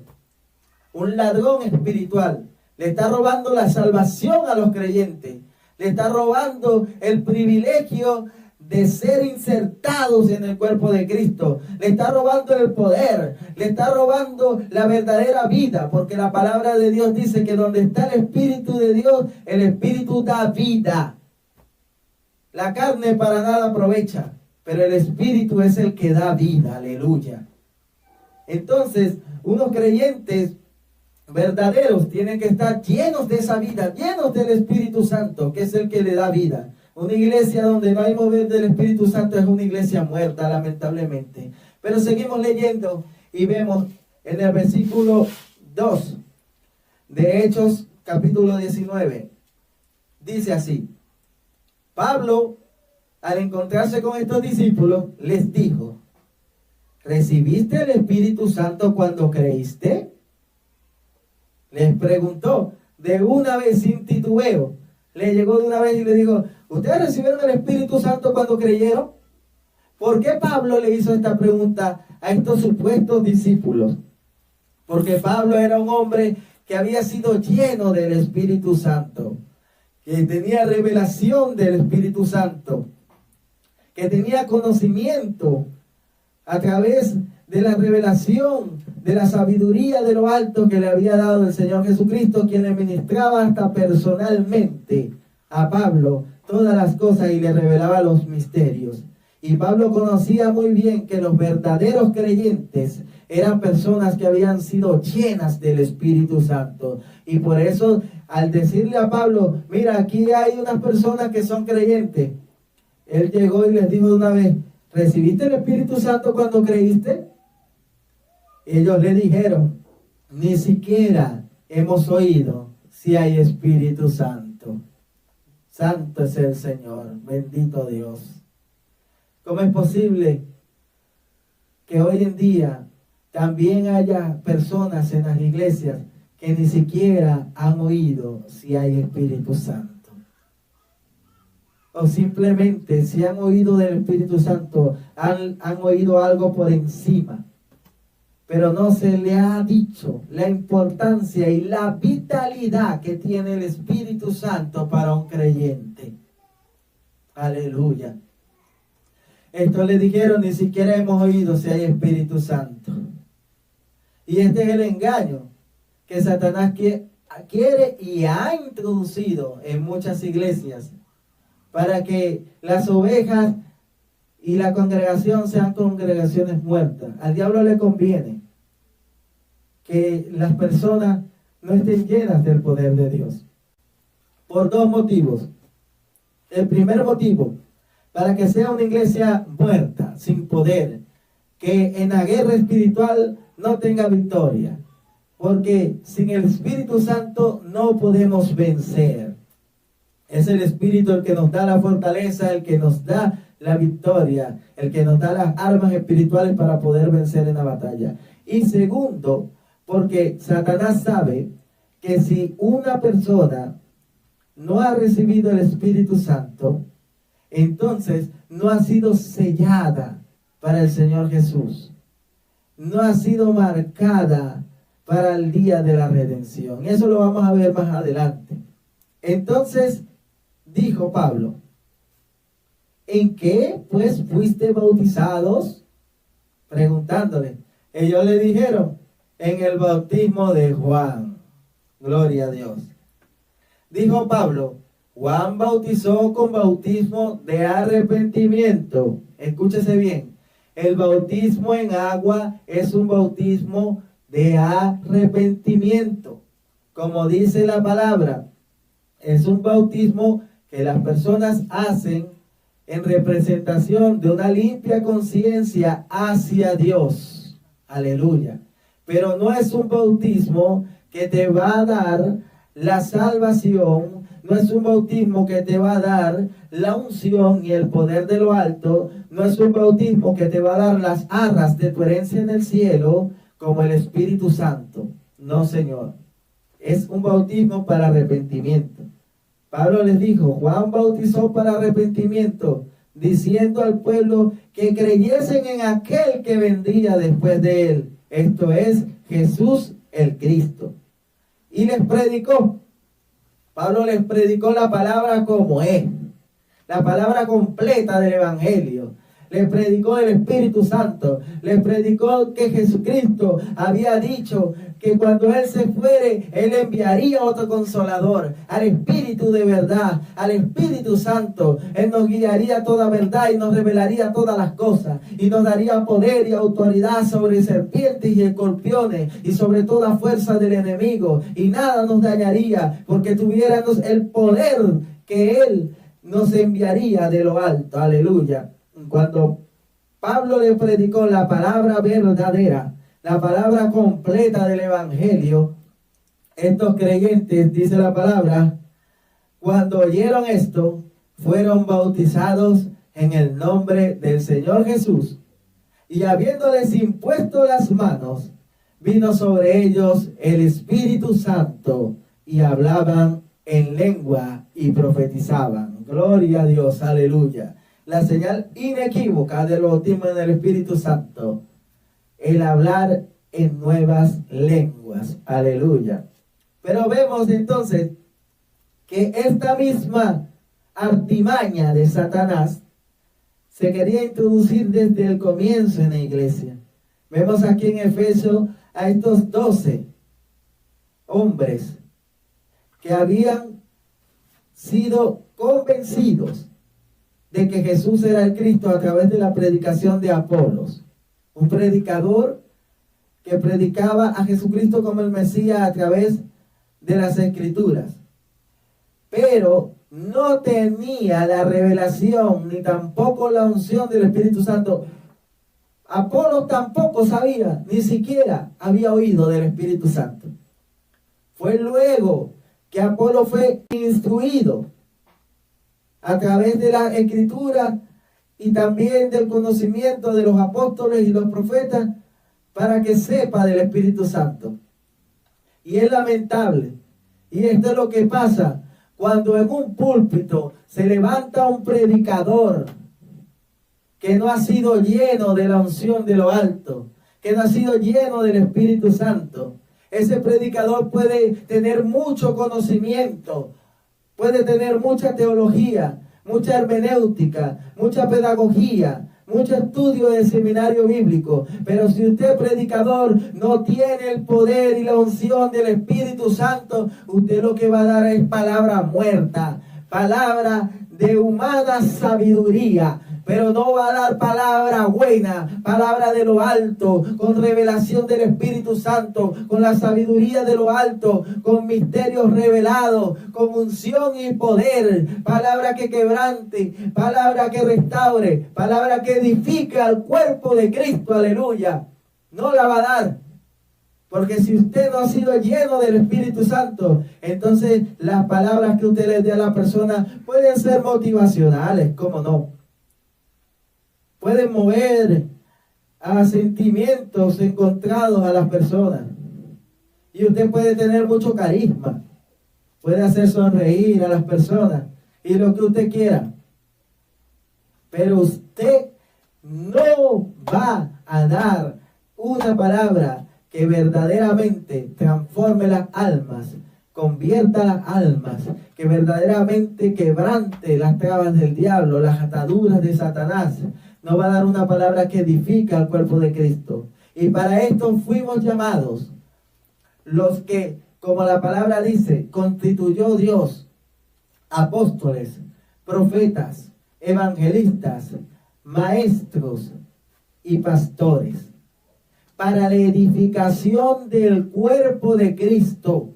espiritual. Le está robando la salvación a los creyentes, le está robando el privilegio de ser insertados en el cuerpo de Cristo, le está robando el poder, le está robando la verdadera vida, porque la palabra de Dios dice que donde está el Espíritu de Dios, el Espíritu da vida. La carne para nada aprovecha, pero el Espíritu es el que da vida, aleluya. Entonces, unos creyentes verdaderos tienen que estar llenos de esa vida, llenos del Espíritu Santo, que es el que le da vida. Una iglesia donde no hay mover del Espíritu Santo es una iglesia muerta, lamentablemente. Pero seguimos leyendo y vemos en el versículo 2 de Hechos, capítulo 19. Dice así: Pablo, al encontrarse con estos discípulos, les dijo: ¿recibiste el Espíritu Santo cuando creíste? Les preguntó de una vez sin titubeo. Le llegó de una vez y le dijo: ¿ustedes recibieron el Espíritu Santo cuando creyeron? ¿Por qué Pablo le hizo esta pregunta a estos supuestos discípulos? Porque Pablo era un hombre que había sido lleno del Espíritu Santo, que tenía revelación del Espíritu Santo, que tenía conocimiento a través de la revelación, de la sabiduría de lo alto que le había dado el Señor Jesucristo, quien le ministraba hasta personalmente a Pablo todas las cosas y le revelaba los misterios. Y Pablo conocía muy bien que los verdaderos creyentes eran personas que habían sido llenas del Espíritu Santo. Y por eso, al decirle a Pablo: mira, aquí hay unas personas que son creyentes, él llegó y les dijo de una vez: ¿recibiste el Espíritu Santo cuando creíste? Ellos le dijeron: ni siquiera hemos oído si hay Espíritu Santo. Santo es el Señor, bendito Dios. ¿Cómo es posible que hoy en día también haya personas en las iglesias que ni siquiera han oído si hay Espíritu Santo? O simplemente, si han oído del Espíritu Santo, han oído algo por encima, pero no se le ha dicho la importancia y la vitalidad que tiene el Espíritu Santo para un creyente. Aleluya. Esto le dijeron: ni siquiera hemos oído si hay Espíritu Santo. Y este es el engaño que Satanás quiere y ha introducido en muchas iglesias, para que las ovejas y la congregación sean congregaciones muertas. Al diablo le conviene que las personas no estén llenas del poder de Dios, por dos motivos. El primer motivo: para que sea una iglesia muerta, sin poder, que en la guerra espiritual no tenga victoria, porque sin el Espíritu Santo no podemos vencer. Es el Espíritu el que nos da la fortaleza, el que nos da la victoria, el que nos da las armas espirituales para poder vencer en la batalla. Y segundo, porque Satanás sabe que si una persona no ha recibido el Espíritu Santo, entonces no ha sido sellada para el Señor Jesús, no ha sido marcada para el día de la redención. Y eso lo vamos a ver más adelante. Entonces dijo Pablo: ¿en qué pues fuiste bautizados? Preguntándole. Ellos le dijeron: en el bautismo de Juan. Gloria a Dios. Dijo Pablo: Juan bautizó con bautismo de arrepentimiento. Escúchese bien. El bautismo en agua es un bautismo de arrepentimiento. Como dice la palabra, es un bautismo que las personas hacen en representación de una limpia conciencia hacia Dios. Aleluya. Pero no es un bautismo que te va a dar la salvación no es un bautismo que te va a dar la unción y el poder de lo alto, no es un bautismo que te va a dar las arras de tu herencia en el cielo como el Espíritu Santo. No, Señor. Es un bautismo para arrepentimiento. Pablo les dijo, Juan bautizó para arrepentimiento, diciendo al pueblo que creyesen en aquel que vendría después de él, esto es Jesús el Cristo. Y les predicó. Pablo les predicó la palabra como es, la palabra completa del Evangelio. Les predicó el Espíritu Santo, les predicó que Jesucristo había dicho que cuando Él se fuere, Él enviaría otro consolador, al Espíritu de verdad, al Espíritu Santo. Él nos guiaría a toda verdad y nos revelaría todas las cosas, y nos daría poder y autoridad sobre serpientes y escorpiones, y sobre toda fuerza del enemigo, y nada nos dañaría, porque tuviéramos el poder que Él nos enviaría de lo alto. Aleluya. Cuando Pablo le predicó la palabra verdadera, la palabra completa del Evangelio, estos creyentes, dice la palabra, cuando oyeron esto, fueron bautizados en el nombre del Señor Jesús. Y habiéndoles impuesto las manos, vino sobre ellos el Espíritu Santo, y hablaban en lengua y profetizaban. Gloria a Dios, aleluya. La señal inequívoca del bautismo en el Espíritu Santo, el hablar en nuevas lenguas. Aleluya. Pero vemos entonces que esta misma artimaña de Satanás se quería introducir desde el comienzo en la iglesia. Vemos aquí en Efesios a estos 12 hombres que habían sido convencidos de que Jesús era el Cristo a través de la predicación de Apolos, un predicador que predicaba a Jesucristo como el Mesías a través de las Escrituras, pero no tenía la revelación ni tampoco la unción del Espíritu Santo. Apolos tampoco sabía, ni siquiera había oído del Espíritu Santo. Fue luego que Apolo fue instruido a través de la Escritura y también del conocimiento de los apóstoles y los profetas, para que sepa del Espíritu Santo. Y es lamentable, y esto es lo que pasa cuando en un púlpito se levanta un predicador que no ha sido lleno de la unción de lo alto, que no ha sido lleno del Espíritu Santo. Ese predicador puede tener mucho conocimiento, puede tener mucha teología, mucha hermenéutica, mucha pedagogía, mucho estudio del seminario bíblico, pero si usted, predicador, no tiene el poder y la unción del Espíritu Santo, usted lo que va a dar es palabra muerta, palabra de humana sabiduría, pero no va a dar palabra buena, palabra de lo alto, con revelación del Espíritu Santo, con la sabiduría de lo alto, con misterios revelados, con unción y poder, palabra que quebrante, palabra que restaure, palabra que edifique al cuerpo de Cristo, aleluya. No la va a dar, porque si usted no ha sido lleno del Espíritu Santo, entonces las palabras que usted le dé a la persona pueden ser motivacionales, ¿cómo no? Pueden mover a sentimientos encontrados a las personas. Y usted puede tener mucho carisma, puede hacer sonreír a las personas y lo que usted quiera. Pero usted no va a dar una palabra que verdaderamente transforme las almas, convierta las almas, que verdaderamente quebrante las trabas del diablo, las ataduras de Satanás. No va a dar una palabra que edifica al cuerpo de Cristo. Y para esto fuimos llamados, los que, como la palabra dice, constituyó Dios, apóstoles, profetas, evangelistas, maestros y pastores, para la edificación del cuerpo de Cristo.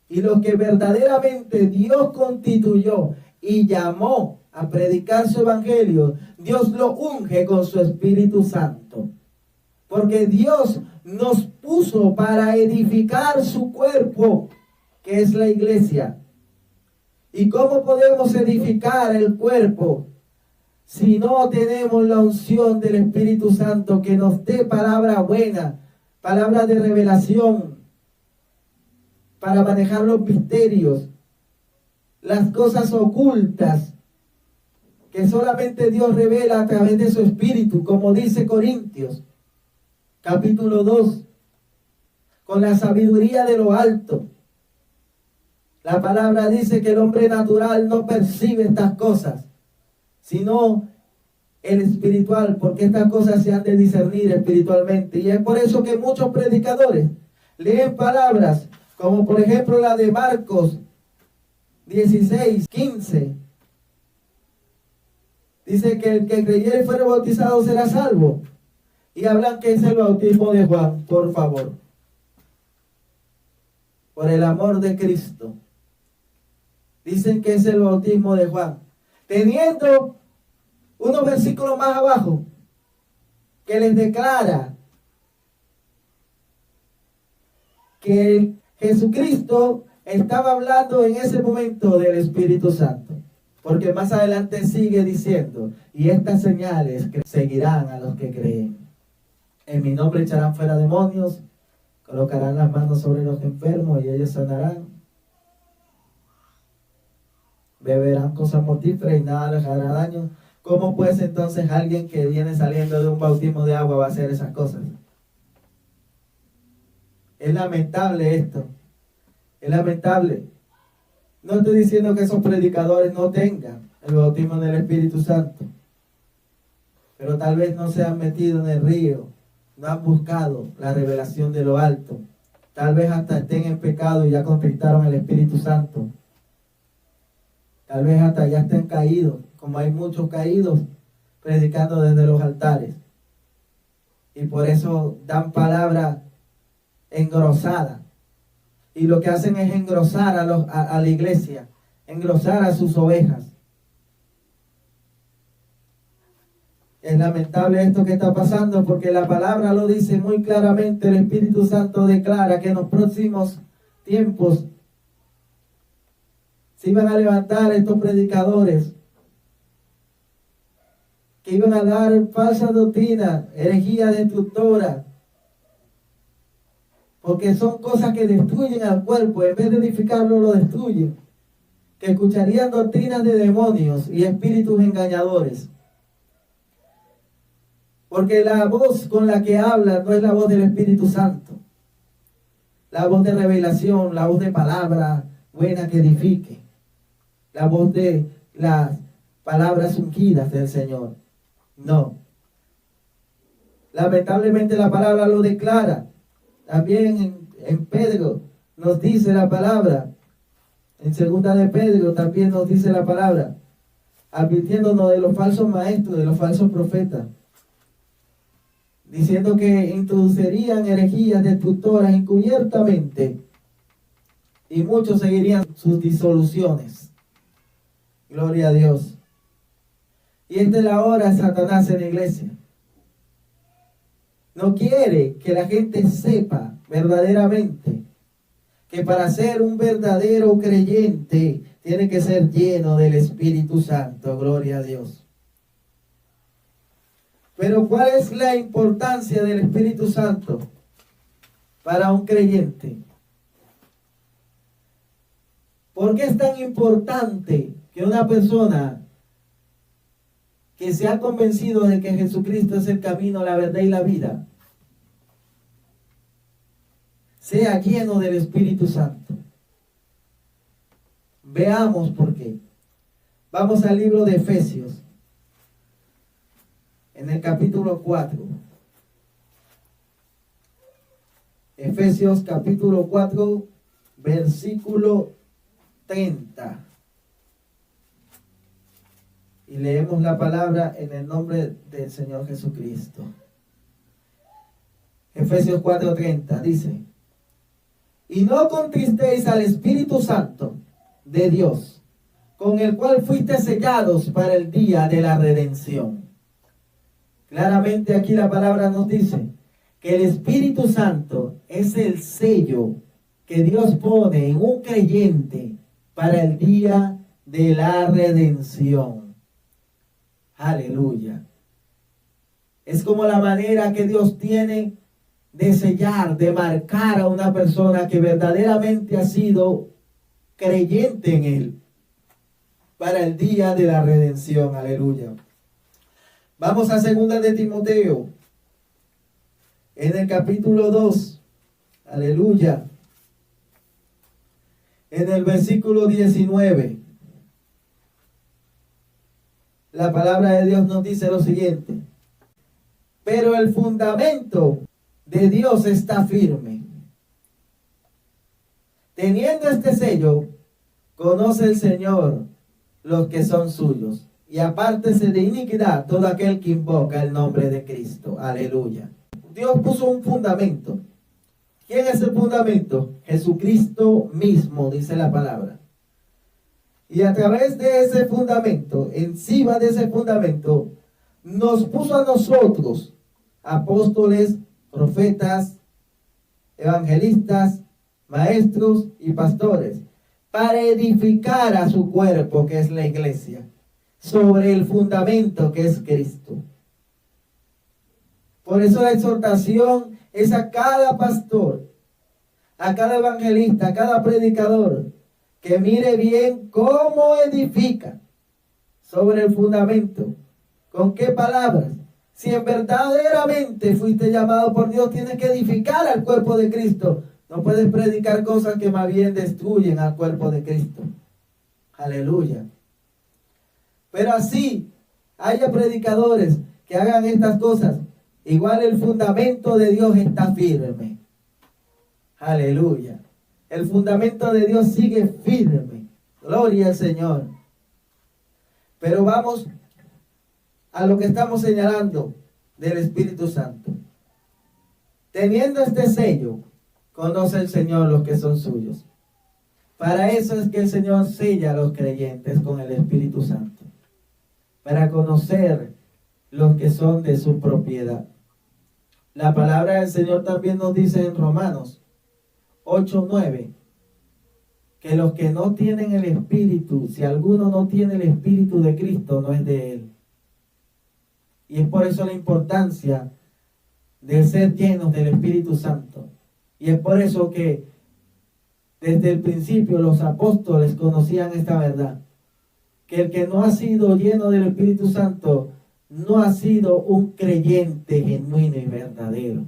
Y los que verdaderamente Dios constituyó y llamó a predicar su evangelio, Dios lo unge con su Espíritu Santo. Porque Dios nos puso para edificar su cuerpo, que es la iglesia. ¿Y cómo podemos edificar el cuerpo si no tenemos la unción del Espíritu Santo que nos dé palabra buena, palabra de revelación, para manejar los misterios, las cosas ocultas que solamente Dios revela a través de su Espíritu, como dice Corintios, capítulo 2, con la sabiduría de lo alto? La palabra dice que el hombre natural no percibe estas cosas, sino el espiritual, porque estas cosas se han de discernir espiritualmente. Y es por eso que muchos predicadores leen palabras, como por ejemplo la de Marcos 16:15. Dice que el que creyere y fuere bautizado será salvo. Y hablan que es el bautismo de Juan, por favor. Por el amor de Cristo. Dicen que es el bautismo de Juan. Teniendo unos versículos más abajo que les declara que Jesucristo estaba hablando en ese momento del Espíritu Santo. Porque más adelante sigue diciendo, y estas señales seguirán a los que creen. En mi nombre echarán fuera demonios, colocarán las manos sobre los enfermos y ellos sanarán. Beberán cosas mortíferas y nada les hará daño. ¿Cómo pues entonces alguien que viene saliendo de un bautismo de agua va a hacer esas cosas? Es lamentable esto. Es lamentable. No estoy diciendo que esos predicadores no tengan el bautismo del Espíritu Santo. Pero tal vez no se han metido en el río. No han buscado la revelación de lo alto. Tal vez hasta estén en pecado y ya contristaron el Espíritu Santo. Tal vez hasta ya estén caídos, como hay muchos caídos predicando desde los altares. Y por eso dan palabra engrosada. Y lo que hacen es engrosar a la iglesia, engrosar a sus ovejas. Es lamentable esto que está pasando porque la palabra lo dice muy claramente. El Espíritu Santo declara que en los próximos tiempos se iban a levantar estos predicadores que iban a dar falsa doctrina, herejía destructora, porque son cosas que destruyen al cuerpo, en vez de edificarlo lo destruyen, que escucharían doctrinas de demonios y espíritus engañadores, porque la voz con la que hablan no es la voz del Espíritu Santo, la voz de revelación, la voz de palabra buena que edifique, la voz de las palabras ungidas del Señor. No. Lamentablemente la palabra lo declara. También en Pedro nos dice la palabra. En segunda de Pedro también nos dice la palabra, advirtiéndonos de los falsos maestros, de los falsos profetas, diciendo que introducirían herejías destructoras encubiertamente y muchos seguirían sus disoluciones. Gloria a Dios. Y esta es la hora de Satanás en la iglesia. No quiere que la gente sepa verdaderamente que para ser un verdadero creyente tiene que ser lleno del Espíritu Santo. Gloria a Dios. Pero ¿cuál es la importancia del Espíritu Santo para un creyente? ¿Por qué es tan importante que una persona que se ha convencido de que Jesucristo es el camino, la verdad y la vida, sea lleno del Espíritu Santo? Veamos por qué. Vamos al libro de Efesios, en el capítulo 4. Efesios capítulo 4, versículo 30. Y leemos la palabra en el nombre del Señor Jesucristo. Efesios 4:30 dice: y no contristéis al Espíritu Santo de Dios, con el cual fuiste sellados para el día de la redención. Claramente aquí la palabra nos dice que el Espíritu Santo es el sello que Dios pone en un creyente para el día de la redención. Aleluya. Es como la manera que Dios tiene de sellar, de marcar a una persona que verdaderamente ha sido creyente en Él para el día de la redención. Aleluya. Vamos a 2 de Timoteo, en el capítulo 2. Aleluya. En el versículo 19. La palabra de Dios nos dice lo siguiente: pero el fundamento de Dios está firme. Teniendo este sello, conoce el Señor los que son suyos, y apártese de iniquidad todo aquel que invoca el nombre de Cristo. Aleluya. Dios puso un fundamento. ¿Quién es el fundamento? Jesucristo mismo, dice la palabra. Y a través de ese fundamento, encima de ese fundamento, nos puso a nosotros, apóstoles, profetas, evangelistas, maestros y pastores, para edificar a su cuerpo, que es la iglesia, sobre el fundamento que es Cristo. Por eso la exhortación es a cada pastor, a cada evangelista, a cada predicador, que mire bien cómo edifica sobre el fundamento. ¿Con qué palabras? Si en verdaderamente fuiste llamado por Dios, tienes que edificar al cuerpo de Cristo. No puedes predicar cosas que más bien destruyen al cuerpo de Cristo. Aleluya. Pero así haya predicadores que hagan estas cosas, igual el fundamento de Dios está firme. Aleluya. El fundamento de Dios sigue firme. Gloria al Señor. Pero vamos a lo que estamos señalando del Espíritu Santo. Teniendo este sello, conoce el Señor los que son suyos. Para eso es que el Señor sella a los creyentes con el Espíritu Santo. Para conocer los que son de su propiedad. La palabra del Señor también nos dice en Romanos 8:9, que los que no tienen el Espíritu, si alguno no tiene el Espíritu de Cristo, no es de Él. Y es por eso la importancia de ser llenos del Espíritu Santo. Y es por eso que desde el principio los apóstoles conocían esta verdad. Que el que no ha sido lleno del Espíritu Santo no ha sido un creyente genuino y verdadero.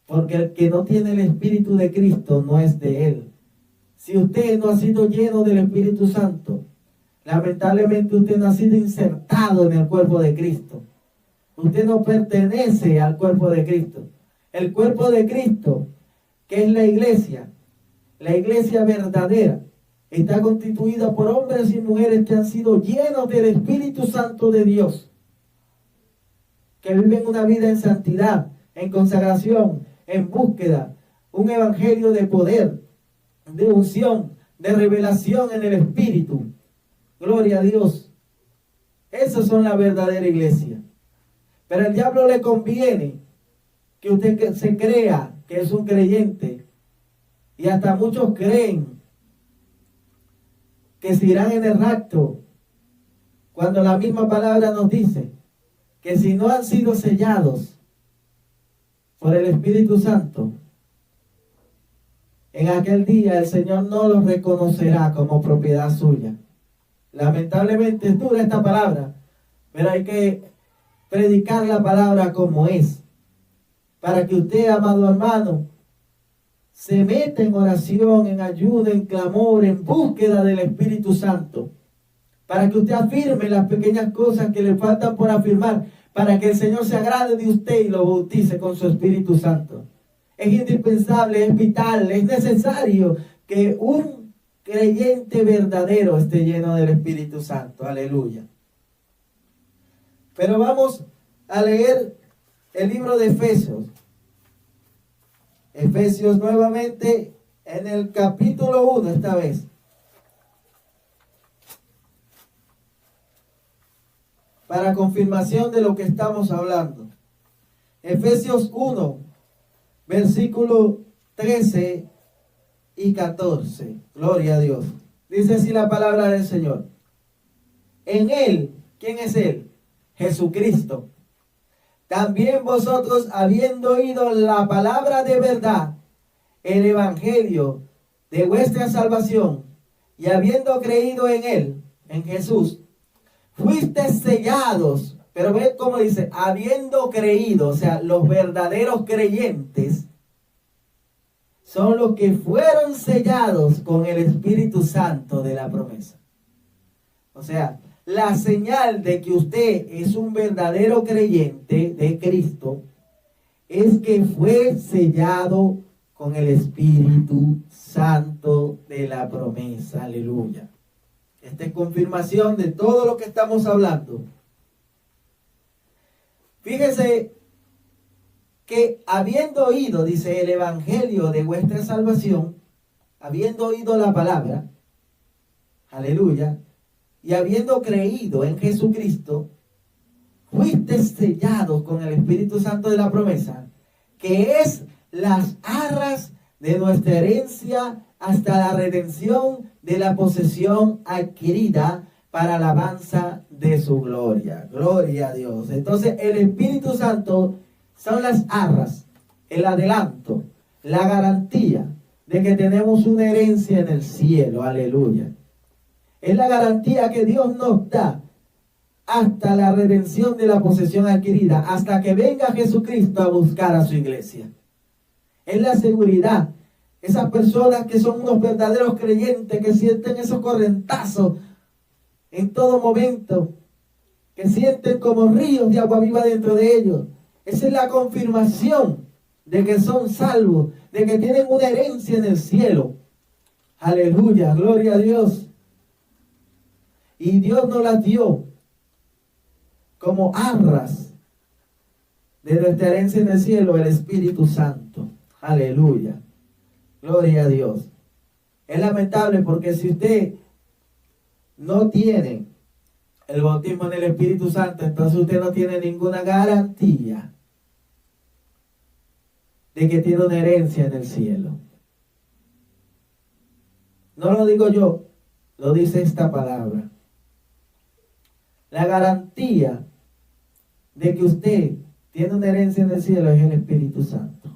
Porque el que no tiene el Espíritu de Cristo no es de Él. Si usted no ha sido lleno del Espíritu Santo, lamentablemente usted no ha sido insertado en el cuerpo de Cristo. Usted no pertenece al cuerpo de Cristo. El cuerpo de Cristo, que es la iglesia verdadera, está constituida por hombres y mujeres que han sido llenos del Espíritu Santo de Dios, que viven una vida en santidad, en consagración, en búsqueda, un evangelio de poder, de unción, de revelación en el Espíritu. Gloria a Dios. Esos son la verdadera iglesia. Pero al diablo le conviene que usted se crea que es un creyente, y hasta muchos creen que se irán en el rapto, cuando la misma palabra nos dice que si no han sido sellados por el Espíritu Santo, en aquel día el Señor no los reconocerá como propiedad suya. Lamentablemente es dura esta palabra, pero hay que predicar la palabra como es, para que usted, amado hermano, se meta en oración, en ayuno, en clamor, en búsqueda del Espíritu Santo, para que usted afirme las pequeñas cosas que le faltan por afirmar, para que el Señor se agrade de usted y lo bautice con su Espíritu Santo. Es indispensable, es vital, es necesario que un creyente verdadero esté lleno del Espíritu Santo. Aleluya. Pero vamos a leer el libro de Efesios. Efesios nuevamente en el capítulo 1 esta vez. Para confirmación de lo que estamos hablando. Efesios 1, versículo 13 y 14. Gloria a Dios. Dice así la palabra del Señor. En Él, ¿quién es Él? Jesucristo. También vosotros, habiendo oído la palabra de verdad, el evangelio de vuestra salvación, y habiendo creído en Él, en Jesús, fuisteis sellados. Pero ve cómo dice, habiendo creído, o sea, los verdaderos creyentes son los que fueron sellados con el Espíritu Santo de la promesa. O sea, la señal de que usted es un verdadero creyente de Cristo es que fue sellado con el Espíritu Santo de la promesa. Aleluya. Esta es confirmación de todo lo que estamos hablando. Fíjese que habiendo oído, dice, el evangelio de vuestra salvación, habiendo oído la palabra, aleluya, y habiendo creído en Jesucristo, fuiste sellados con el Espíritu Santo de la promesa, que es las arras de nuestra herencia hasta la redención de la posesión adquirida para alabanza de su gloria. Gloria a Dios. Entonces el Espíritu Santo son las arras, el adelanto, la garantía de que tenemos una herencia en el cielo. Aleluya. Es la garantía que Dios nos da hasta la redención de la posesión adquirida, hasta que venga Jesucristo a buscar a su iglesia. Es la seguridad. Esas personas que son unos verdaderos creyentes, que sienten esos correntazos en todo momento, que sienten como ríos de agua viva dentro de ellos. Esa es la confirmación de que son salvos, de que tienen una herencia en el cielo. Aleluya, gloria a Dios. Y Dios nos las dio como arras de nuestra herencia en el cielo, el Espíritu Santo. Aleluya, gloria a Dios. Es lamentable porque si usted no tiene el bautismo en el Espíritu Santo, entonces usted no tiene ninguna garantía de que tiene una herencia en el cielo. No lo digo yo, lo dice esta palabra. La garantía de que usted tiene una herencia en el cielo es el Espíritu Santo.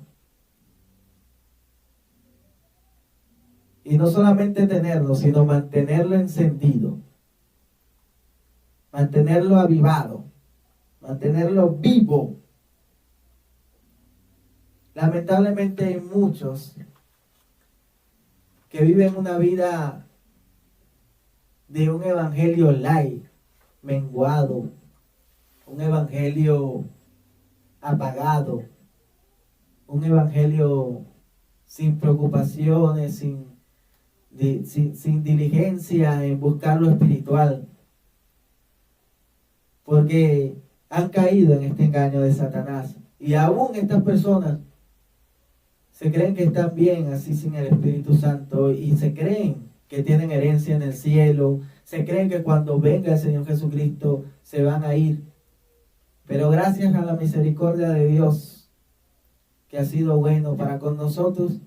Y no solamente tenerlo, sino mantenerlo encendido, mantenerlo avivado, mantenerlo vivo. Lamentablemente hay muchos que viven una vida de un evangelio light, menguado, un evangelio apagado, un evangelio sin preocupaciones, sin diligencia en buscar lo espiritual, porque han caído en este engaño de Satanás. Y aún estas personas se creen que están bien así sin el Espíritu Santo, y se creen que tienen herencia en el cielo, se creen que cuando venga el Señor Jesucristo se van a ir. Pero gracias a la misericordia de Dios, que ha sido bueno para con nosotros,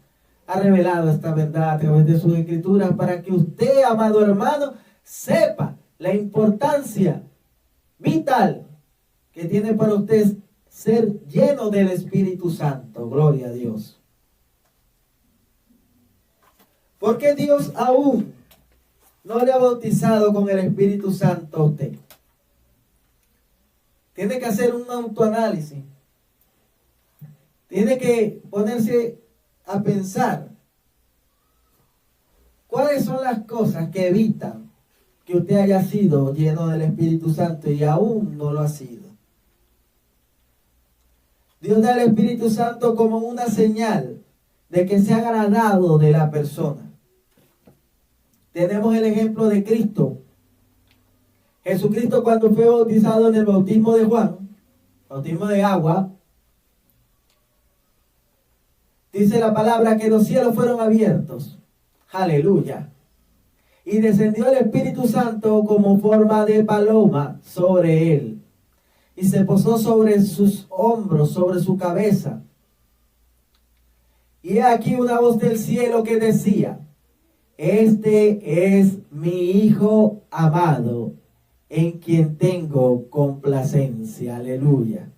ha revelado esta verdad a través de sus escrituras, para que usted, amado hermano, sepa la importancia vital que tiene para usted ser lleno del Espíritu Santo. Gloria a Dios. ¿Por qué Dios aún no le ha bautizado con el Espíritu Santo a usted? Tiene que hacer un autoanálisis. Tiene que ponerse a pensar cuáles son las cosas que evitan que usted haya sido lleno del Espíritu Santo y aún no lo ha sido. Dios da el Espíritu Santo como una señal de que se ha agradado de la persona. Tenemos el ejemplo de Cristo. Jesucristo, cuando fue bautizado en el bautismo de Juan, bautismo de agua, dice la palabra que los cielos fueron abiertos. Aleluya. Y descendió el Espíritu Santo como forma de paloma sobre él. Y se posó sobre sus hombros, sobre su cabeza. Y he aquí una voz del cielo que decía: este es mi Hijo amado, en quien tengo complacencia. Aleluya.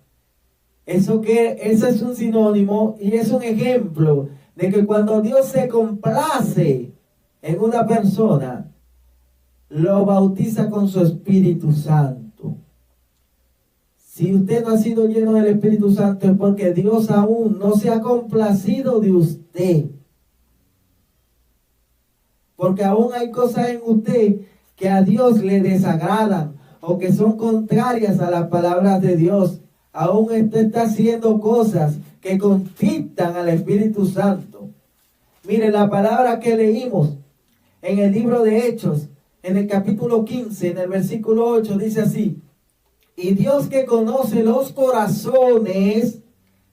Eso es un sinónimo y es un ejemplo de que cuando Dios se complace en una persona, lo bautiza con su Espíritu Santo. Si usted no ha sido lleno del Espíritu Santo es porque Dios aún no se ha complacido de usted. Porque aún hay cosas en usted que a Dios le desagradan o que son contrarias a las palabras de Dios. Aún usted está haciendo cosas que contristan al Espíritu Santo. Mire la palabra que leímos en el libro de Hechos, en el capítulo 15, en el versículo 8, dice así: y Dios, que conoce los corazones,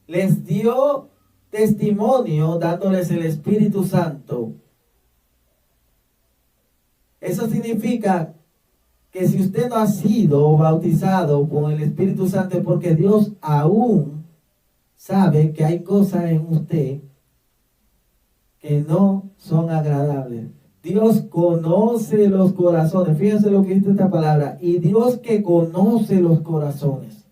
les dio testimonio dándoles el Espíritu Santo. Eso significa que si usted no ha sido bautizado con el Espíritu Santo es porque Dios aún sabe que hay cosas en usted que no son agradables. Dios conoce los corazones. Fíjense lo que dice esta palabra. Y Dios, que conoce los corazones.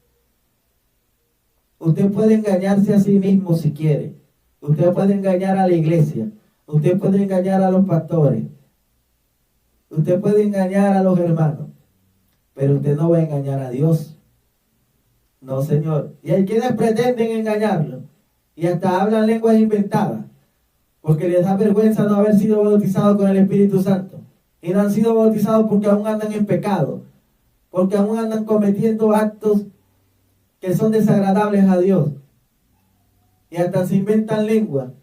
Usted puede engañarse a sí mismo si quiere. Usted puede engañar a la iglesia. Usted puede engañar a los pastores. Usted puede engañar a los hermanos. Pero usted no va a engañar a Dios. No, Señor. Y hay quienes pretenden engañarlo. Y hasta hablan lenguas inventadas. Porque les da vergüenza no haber sido bautizados con el Espíritu Santo. Y no han sido bautizados porque aún andan en pecado. Porque aún andan cometiendo actos que son desagradables a Dios. Y hasta se inventan lengua.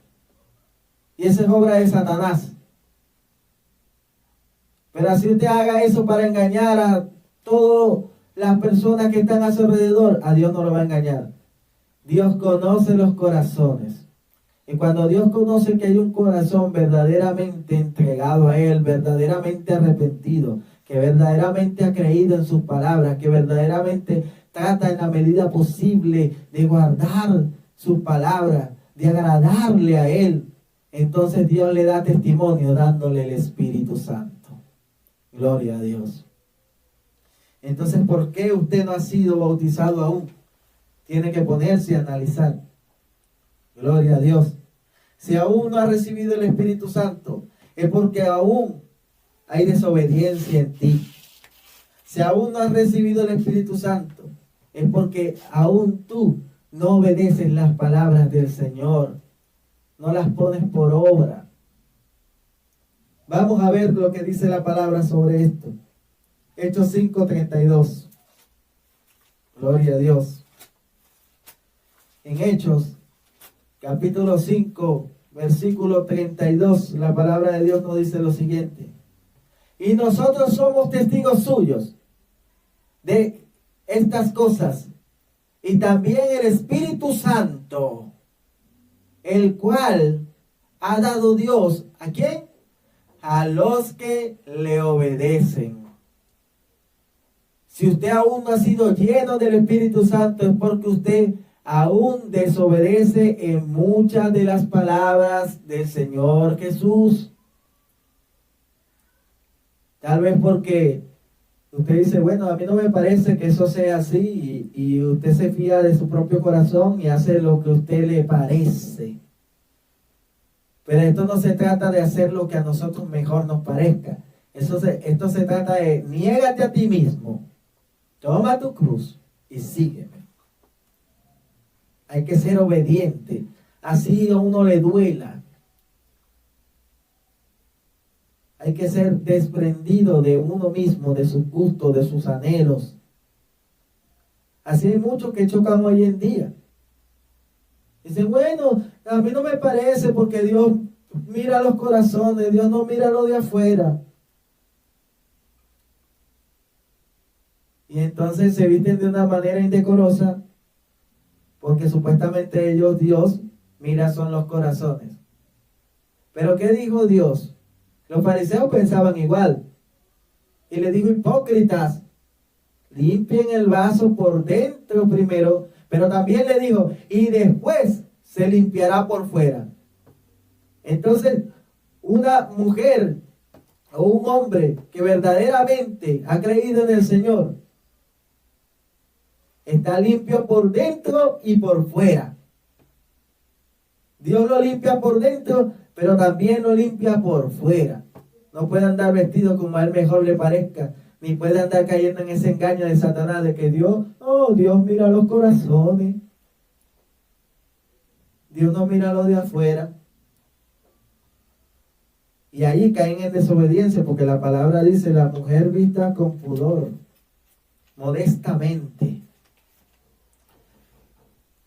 Y esa es obra de Satanás. Pero así usted haga eso para engañar a todas las personas que están a su alrededor, a Dios no lo va a engañar. Dios conoce los corazones. Y cuando Dios conoce que hay un corazón verdaderamente entregado a Él, verdaderamente arrepentido, que verdaderamente ha creído en sus palabras, que verdaderamente trata en la medida posible de guardar sus palabras, de agradarle a Él, entonces Dios le da testimonio dándole el Espíritu Santo. Gloria a Dios. Entonces, ¿por qué usted no ha sido bautizado aún? Tiene que ponerse a analizar. Gloria a Dios. Si aún no ha recibido el Espíritu Santo, es porque aún hay desobediencia en ti. Si aún no has recibido el Espíritu Santo, es porque aún tú no obedeces las palabras del Señor. No las pones por obra. Vamos a ver lo que dice la palabra sobre esto. Hechos 5:32. Gloria a Dios. En Hechos, capítulo 5, versículo 32, la palabra de Dios nos dice lo siguiente: y nosotros somos testigos suyos de estas cosas, y también el Espíritu Santo, el cual ha dado Dios, ¿a quién? A los que le obedecen. Si usted aún no ha sido lleno del Espíritu Santo, es porque usted aún desobedece en muchas de las palabras del Señor Jesús. Tal vez porque usted dice, bueno, a mí no me parece que eso sea así, y usted se fía de su propio corazón y hace lo que a usted le parece. Pero esto no se trata de hacer lo que a nosotros mejor nos parezca. Esto se trata de niégate a ti mismo, toma tu cruz y sígueme. Hay que ser obediente, así a uno le duela. Hay que ser desprendido de uno mismo, de sus gustos, de sus anhelos. Así hay muchos que chocan hoy en día. Dicen, bueno, a mí no me parece porque Dios mira los corazones, Dios no mira lo de afuera. Y entonces se visten de una manera indecorosa porque supuestamente Dios mira son los corazones. Pero ¿qué dijo Dios? Los fariseos pensaban igual. Y le dijo, hipócritas, limpien el vaso por dentro primero, pero también le dijo, y después se limpiará por fuera. Entonces, una mujer o un hombre que verdaderamente ha creído en el Señor, está limpio por dentro y por fuera. Dios lo limpia por dentro, pero también lo limpia por fuera. No puede andar vestido como a él mejor le parezca, ni puede andar cayendo en ese engaño de Satanás de que Dios mira los corazones. Dios no mira lo de afuera. Y ahí caen en desobediencia, porque la palabra dice, la mujer vista con pudor, modestamente.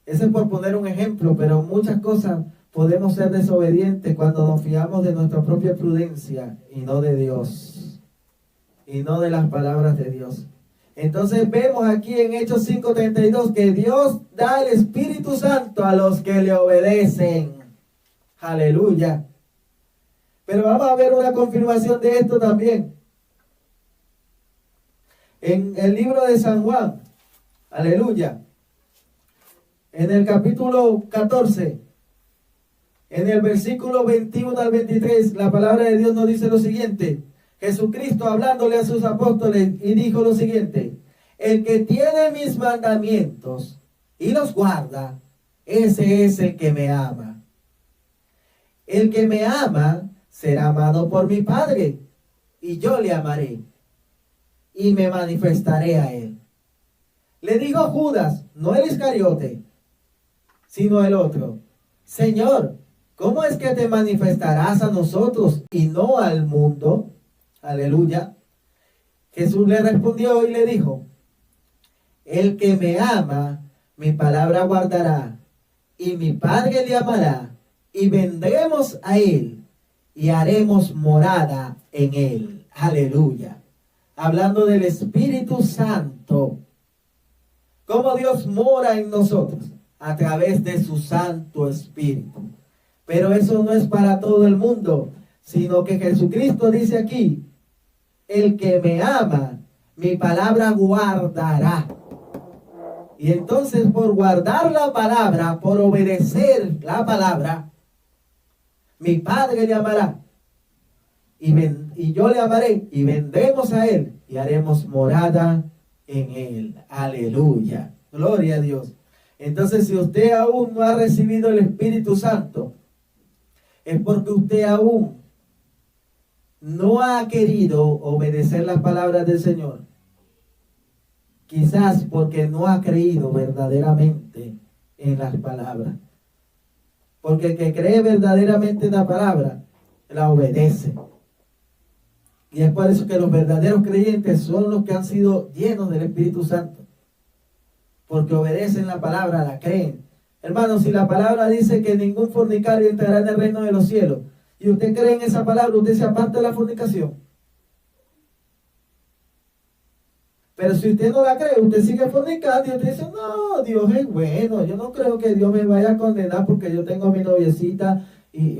Ese es por poner un ejemplo, pero muchas cosas podemos ser desobedientes cuando nos fiamos de nuestra propia prudencia y no de Dios, y no de las palabras de Dios. Entonces vemos aquí en Hechos 5:32 que Dios da el Espíritu Santo a los que le obedecen. Aleluya. Pero vamos a ver una confirmación de esto también. En el libro de San Juan, aleluya, en el capítulo 14, en el versículo 21 al 23, la palabra de Dios nos dice lo siguiente. Jesucristo hablándole a sus apóstoles y dijo lo siguiente: el que tiene mis mandamientos y los guarda, ese es el que me ama. El que me ama será amado por mi Padre, y yo le amaré, y me manifestaré a él. Le dijo Judas, no el Iscariote, sino el otro: Señor, ¿cómo es que te manifestarás a nosotros y no al mundo? Aleluya. Jesús le respondió y le dijo: el que me ama, mi palabra guardará, y mi Padre le amará, y vendremos a él, y haremos morada en él. Aleluya. Hablando del Espíritu Santo. ¿Cómo Dios mora en nosotros? A través de su Santo Espíritu. Pero eso no es para todo el mundo, sino que Jesucristo dice aquí: el que me ama, mi palabra guardará. Y entonces, por guardar la palabra, por obedecer la palabra, mi Padre le amará, y yo le amaré, y vendremos a él, y haremos morada en él. Aleluya. Gloria a Dios. Entonces, si usted aún no ha recibido el Espíritu Santo, es porque usted aún no ha querido obedecer las palabras del Señor. Quizás porque no ha creído verdaderamente en las palabras. Porque el que cree verdaderamente en la palabra, la obedece. Y es por eso que los verdaderos creyentes son los que han sido llenos del Espíritu Santo. Porque obedecen la palabra, la creen. Hermano, si la palabra dice que ningún fornicario entrará en el reino de los cielos, y usted cree en esa palabra, usted se aparta de la fornicación. Pero si usted no la cree, usted sigue fornicando y usted dice: no, Dios es bueno, yo no creo que Dios me vaya a condenar porque yo tengo a mi noviecita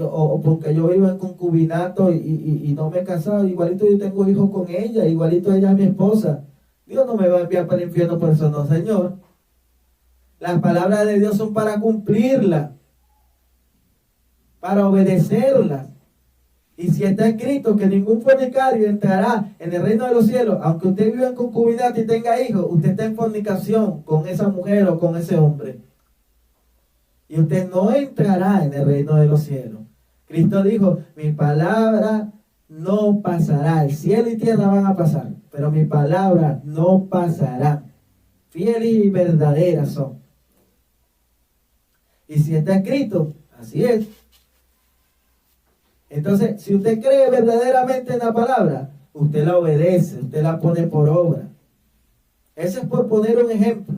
o porque yo vivo en concubinato y no me he casado. Igualito yo tengo hijos con ella, igualito ella es mi esposa. Dios no me va a enviar para el infierno por eso, no, Señor. Las palabras de Dios son para cumplirlas, para obedecerlas. Y si está escrito que ningún fornicario entrará en el reino de los cielos, aunque usted viva en concubinato y tenga hijos, usted está en fornicación con esa mujer o con ese hombre. Y usted no entrará en el reino de los cielos. Cristo dijo: mi palabra no pasará. El cielo y tierra van a pasar, pero mi palabra no pasará. Fieles y verdaderas son. Y si está escrito, así es. Entonces, si usted cree verdaderamente en la palabra, usted la obedece, usted la pone por obra. Eso es por poner un ejemplo.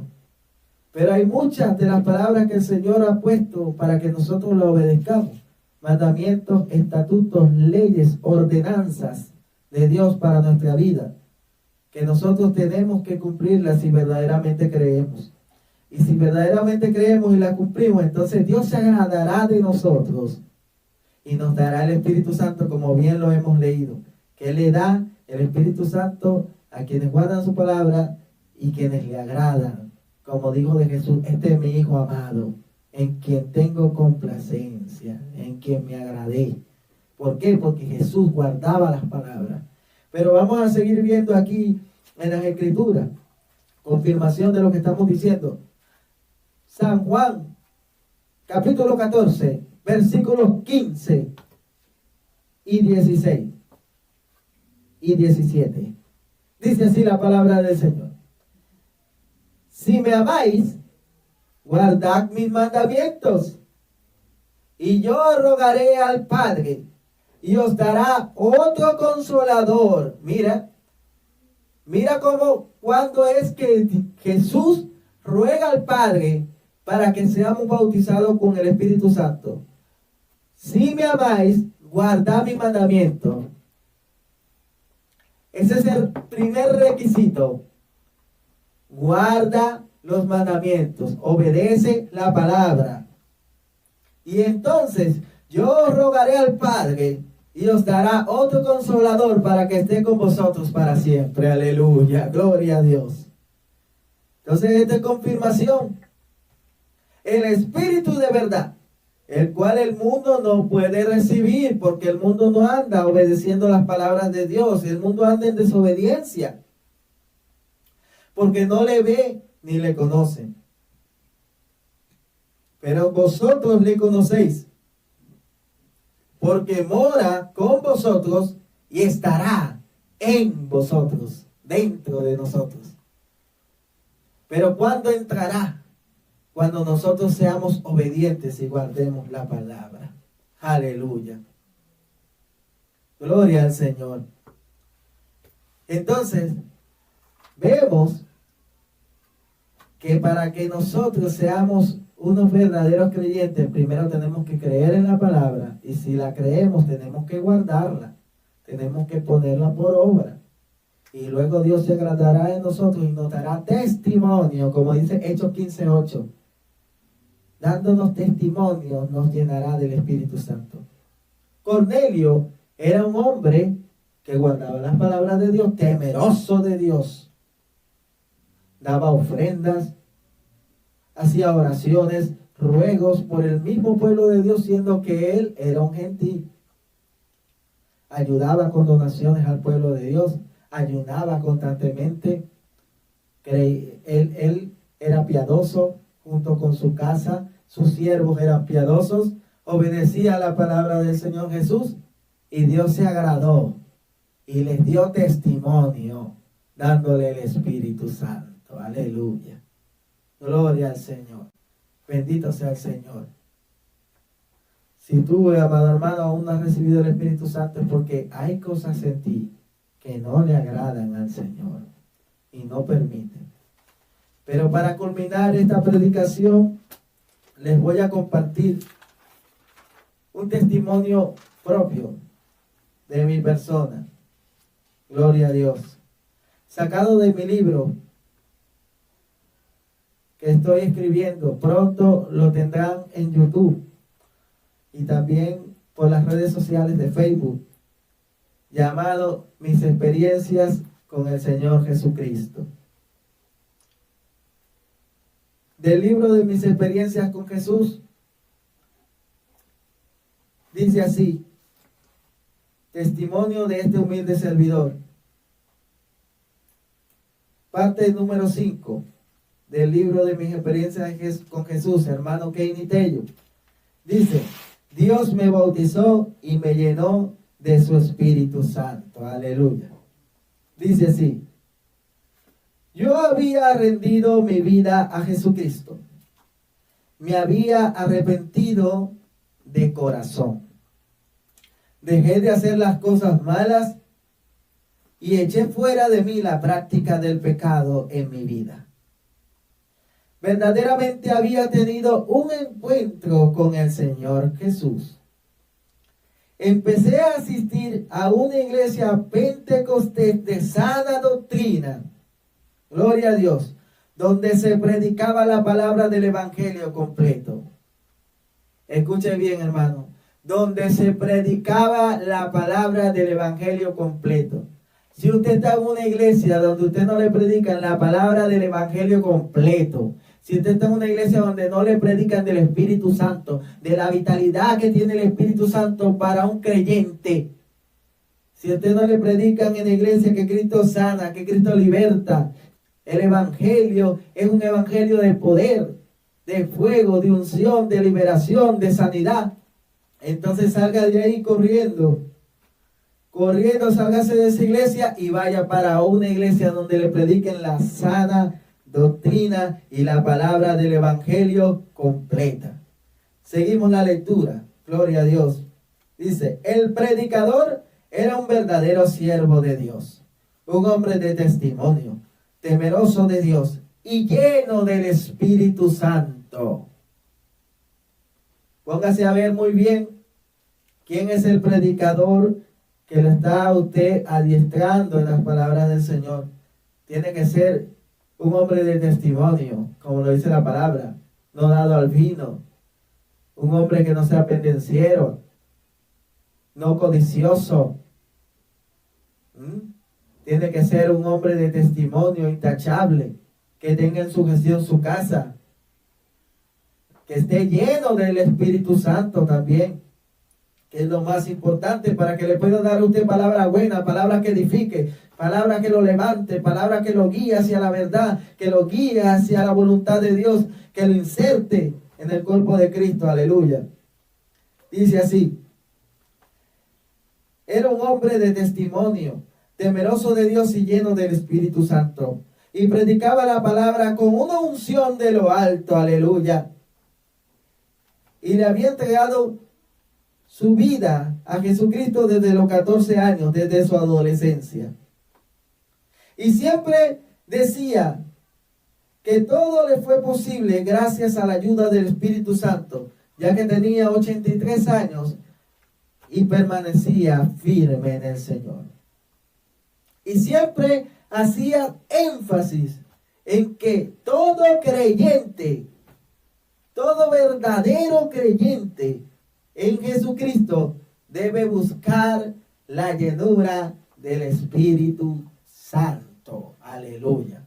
Pero hay muchas de las palabras que el Señor ha puesto para que nosotros la obedezcamos. Mandamientos, estatutos, leyes, ordenanzas de Dios para nuestra vida. Que nosotros tenemos que cumplirlas si verdaderamente creemos. Y si verdaderamente creemos y las cumplimos, entonces Dios se agradará de nosotros. Y nos dará el Espíritu Santo, como bien lo hemos leído. Que Él le da el Espíritu Santo a quienes guardan su palabra y quienes le agradan. Como dijo de Jesús: este es mi Hijo amado, en quien tengo complacencia, en quien me agradé. ¿Por qué? Porque Jesús guardaba las palabras. Pero vamos a seguir viendo aquí en las Escrituras, confirmación de lo que estamos diciendo. San Juan, capítulo 14, versículos 15 y 16 y 17. Dice así la palabra del Señor. Si me amáis, guardad mis mandamientos, y yo rogaré al Padre, y os dará otro consolador. Mira cómo, cuando es que Jesús ruega al Padre para que seamos bautizados con el Espíritu Santo. Si me amáis, guardad mi mandamiento. Ese es el primer requisito. Guarda los mandamientos, obedece la palabra. Y entonces yo rogaré al Padre y os dará otro consolador para que esté con vosotros para siempre. Aleluya, gloria a Dios. Entonces esta es confirmación. El Espíritu de verdad, el cual el mundo no puede recibir, porque el mundo no anda obedeciendo las palabras de Dios. El mundo anda en desobediencia, porque no le ve ni le conoce. Pero vosotros le conocéis, porque mora con vosotros y estará en vosotros, dentro de nosotros. Pero ¿cuándo entrará? Cuando nosotros seamos obedientes y guardemos la palabra. Aleluya. Gloria al Señor. Entonces, vemos que para que nosotros seamos unos verdaderos creyentes, primero tenemos que creer en la palabra, y si la creemos tenemos que guardarla, tenemos que ponerla por obra, y luego Dios se agradará en nosotros y nos dará testimonio, como dice Hechos 15:8, dándonos testimonio nos llenará del Espíritu Santo. Cornelio era un hombre que guardaba las palabras de Dios, temeroso de Dios, daba ofrendas, hacía oraciones, ruegos por el mismo pueblo de Dios, siendo que él era un gentil. Ayudaba con donaciones al pueblo de Dios, ayunaba constantemente. Él era piadoso junto con su casa, sus siervos eran piadosos, obedecía a la palabra del Señor Jesús, y Dios se agradó y les dio testimonio, dándole el Espíritu Santo. Aleluya. Gloria al Señor. Bendito sea el Señor. Si tú, amado hermano, aún no has recibido el Espíritu Santo, es porque hay cosas en ti que no le agradan al Señor y no permiten. Pero para culminar esta predicación, les voy a compartir un testimonio propio de mi persona. Gloria a Dios. Sacado de mi libro que estoy escribiendo. Pronto lo tendrán en YouTube y también por las redes sociales de Facebook, llamado Mis experiencias con el Señor Jesucristo. Del libro de Mis experiencias con Jesús, dice así: testimonio de este humilde servidor. Parte número 5 del libro de Mis experiencias con Jesús, hermano Kenny Tello. Dice: Dios me bautizó y me llenó de su Espíritu Santo. Aleluya. Dice así: yo había rendido mi vida a Jesucristo. Me había arrepentido de corazón. Dejé de hacer las cosas malas y eché fuera de mí la práctica del pecado en mi vida. Verdaderamente había tenido un encuentro con el Señor Jesús. Empecé a asistir a una iglesia pentecostés de sana doctrina, gloria a Dios, donde se predicaba la palabra del evangelio completo. Escuche bien, hermano, donde se predicaba la palabra del evangelio completo. Si usted está en una iglesia donde usted no le predican la palabra del evangelio completo, si usted está en una iglesia donde no le predican del Espíritu Santo, de la vitalidad que tiene el Espíritu Santo para un creyente, si usted no le predican en la iglesia que Cristo sana, que Cristo liberta, el Evangelio es un Evangelio de poder, de fuego, de unción, de liberación, de sanidad, entonces salga de ahí corriendo, sálgase de esa iglesia y vaya para una iglesia donde le prediquen la sana doctrina y la palabra del Evangelio completa. Seguimos la lectura. Gloria a Dios. Dice, el predicador era un verdadero siervo de Dios, un hombre de testimonio, temeroso de Dios y lleno del Espíritu Santo. Póngase a ver muy bien quién es el predicador que lo está a usted adiestrando en las palabras del Señor. Tiene que ser un hombre de testimonio, como lo dice la palabra, no dado al vino. Un hombre que no sea pendenciero, no codicioso. Tiene que ser un hombre de testimonio intachable, que tenga en su gestión su casa, que esté lleno del Espíritu Santo también, que es lo más importante para que le pueda dar a usted palabra buena, palabra que edifique, palabra que lo levante, palabra que lo guíe hacia la verdad, que lo guíe hacia la voluntad de Dios, que lo inserte en el cuerpo de Cristo. Aleluya. Dice así, era un hombre de testimonio, temeroso de Dios y lleno del Espíritu Santo, y predicaba la palabra con una unción de lo alto. Aleluya. Y le había entregado su vida a Jesucristo desde los 14 años, desde su adolescencia. Y siempre decía que todo le fue posible gracias a la ayuda del Espíritu Santo, ya que tenía 83 años y permanecía firme en el Señor. Y siempre hacía énfasis en que todo creyente, todo verdadero creyente en Jesucristo debe buscar la llenura del Espíritu Santo. Aleluya.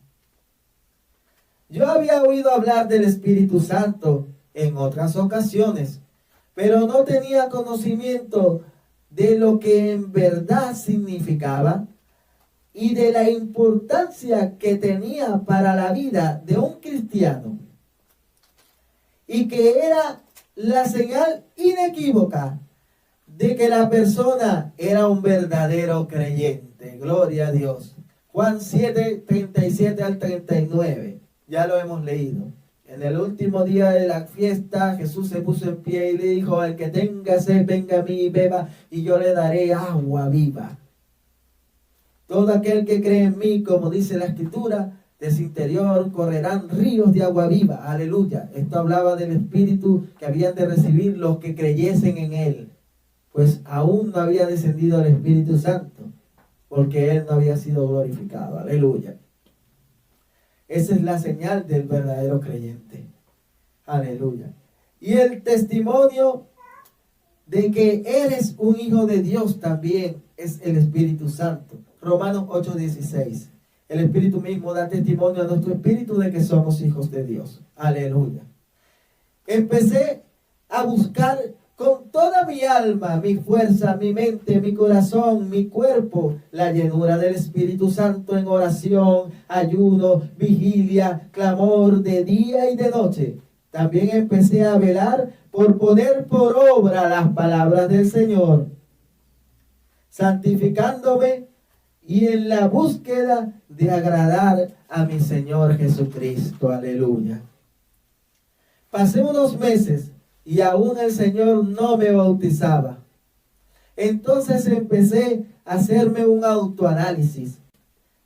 Yo había oído hablar del Espíritu Santo en otras ocasiones, pero no tenía conocimiento de lo que en verdad significaba y de la importancia que tenía para la vida de un cristiano, y que era la señal inequívoca de que la persona era un verdadero creyente. Gloria a Dios. Juan 7, 37 al 39. Ya lo hemos leído. En el último día de la fiesta, Jesús se puso en pie y le dijo, al que tenga sed, venga a mí y beba, y yo le daré agua viva. Todo aquel que cree en mí, como dice la Escritura, de su interior correrán ríos de agua viva. Aleluya. Esto hablaba del Espíritu que habían de recibir los que creyesen en Él, pues aún no había descendido el Espíritu Santo, porque Él no había sido glorificado. Aleluya. Esa es la señal del verdadero creyente. Aleluya. Y el testimonio de que eres un hijo de Dios también es el Espíritu Santo. Romanos 8:16. El Espíritu mismo da testimonio a nuestro espíritu de que somos hijos de Dios. Aleluya. Empecé a buscar con toda mi alma, mi fuerza, mi mente, mi corazón, mi cuerpo, la llenura del Espíritu Santo en oración, ayuno, vigilia, clamor de día y de noche. También empecé a velar por poner por obra las palabras del Señor, santificándome y en la búsqueda de agradar a mi Señor Jesucristo. Aleluya. Pasé unos meses y aún el Señor no me bautizaba. Entonces empecé a hacerme un autoanálisis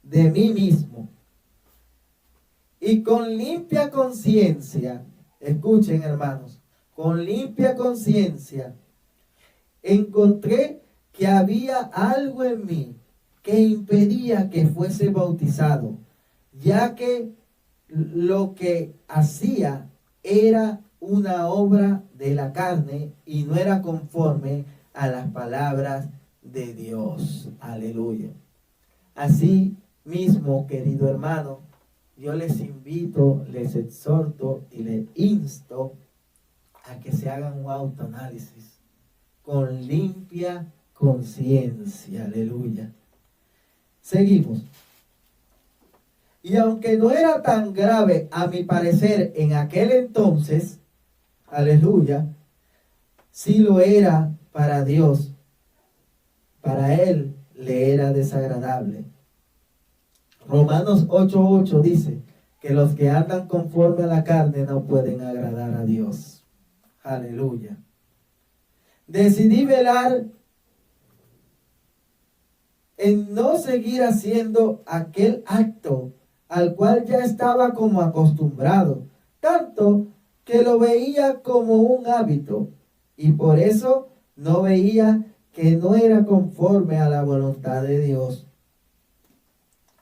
de mí mismo. Y con limpia conciencia, escuchen hermanos, con limpia conciencia, encontré que había algo en mí que impedía que fuese bautizado, ya que lo que hacía era una obra de la carne y no era conforme a las palabras de Dios. Aleluya. Así mismo, querido hermano, yo les invito, les exhorto y les insto a que se hagan un autoanálisis con limpia conciencia. Aleluya. Seguimos. Y aunque no era tan grave a mi parecer en aquel entonces, aleluya, sí lo era para Dios. Para Él le era desagradable. Romanos 8:8 dice que los que andan conforme a la carne no pueden agradar a Dios. Aleluya. Decidí velar en no seguir haciendo aquel acto al cual ya estaba como acostumbrado, tanto que lo veía como un hábito, y por eso no veía que no era conforme a la voluntad de Dios.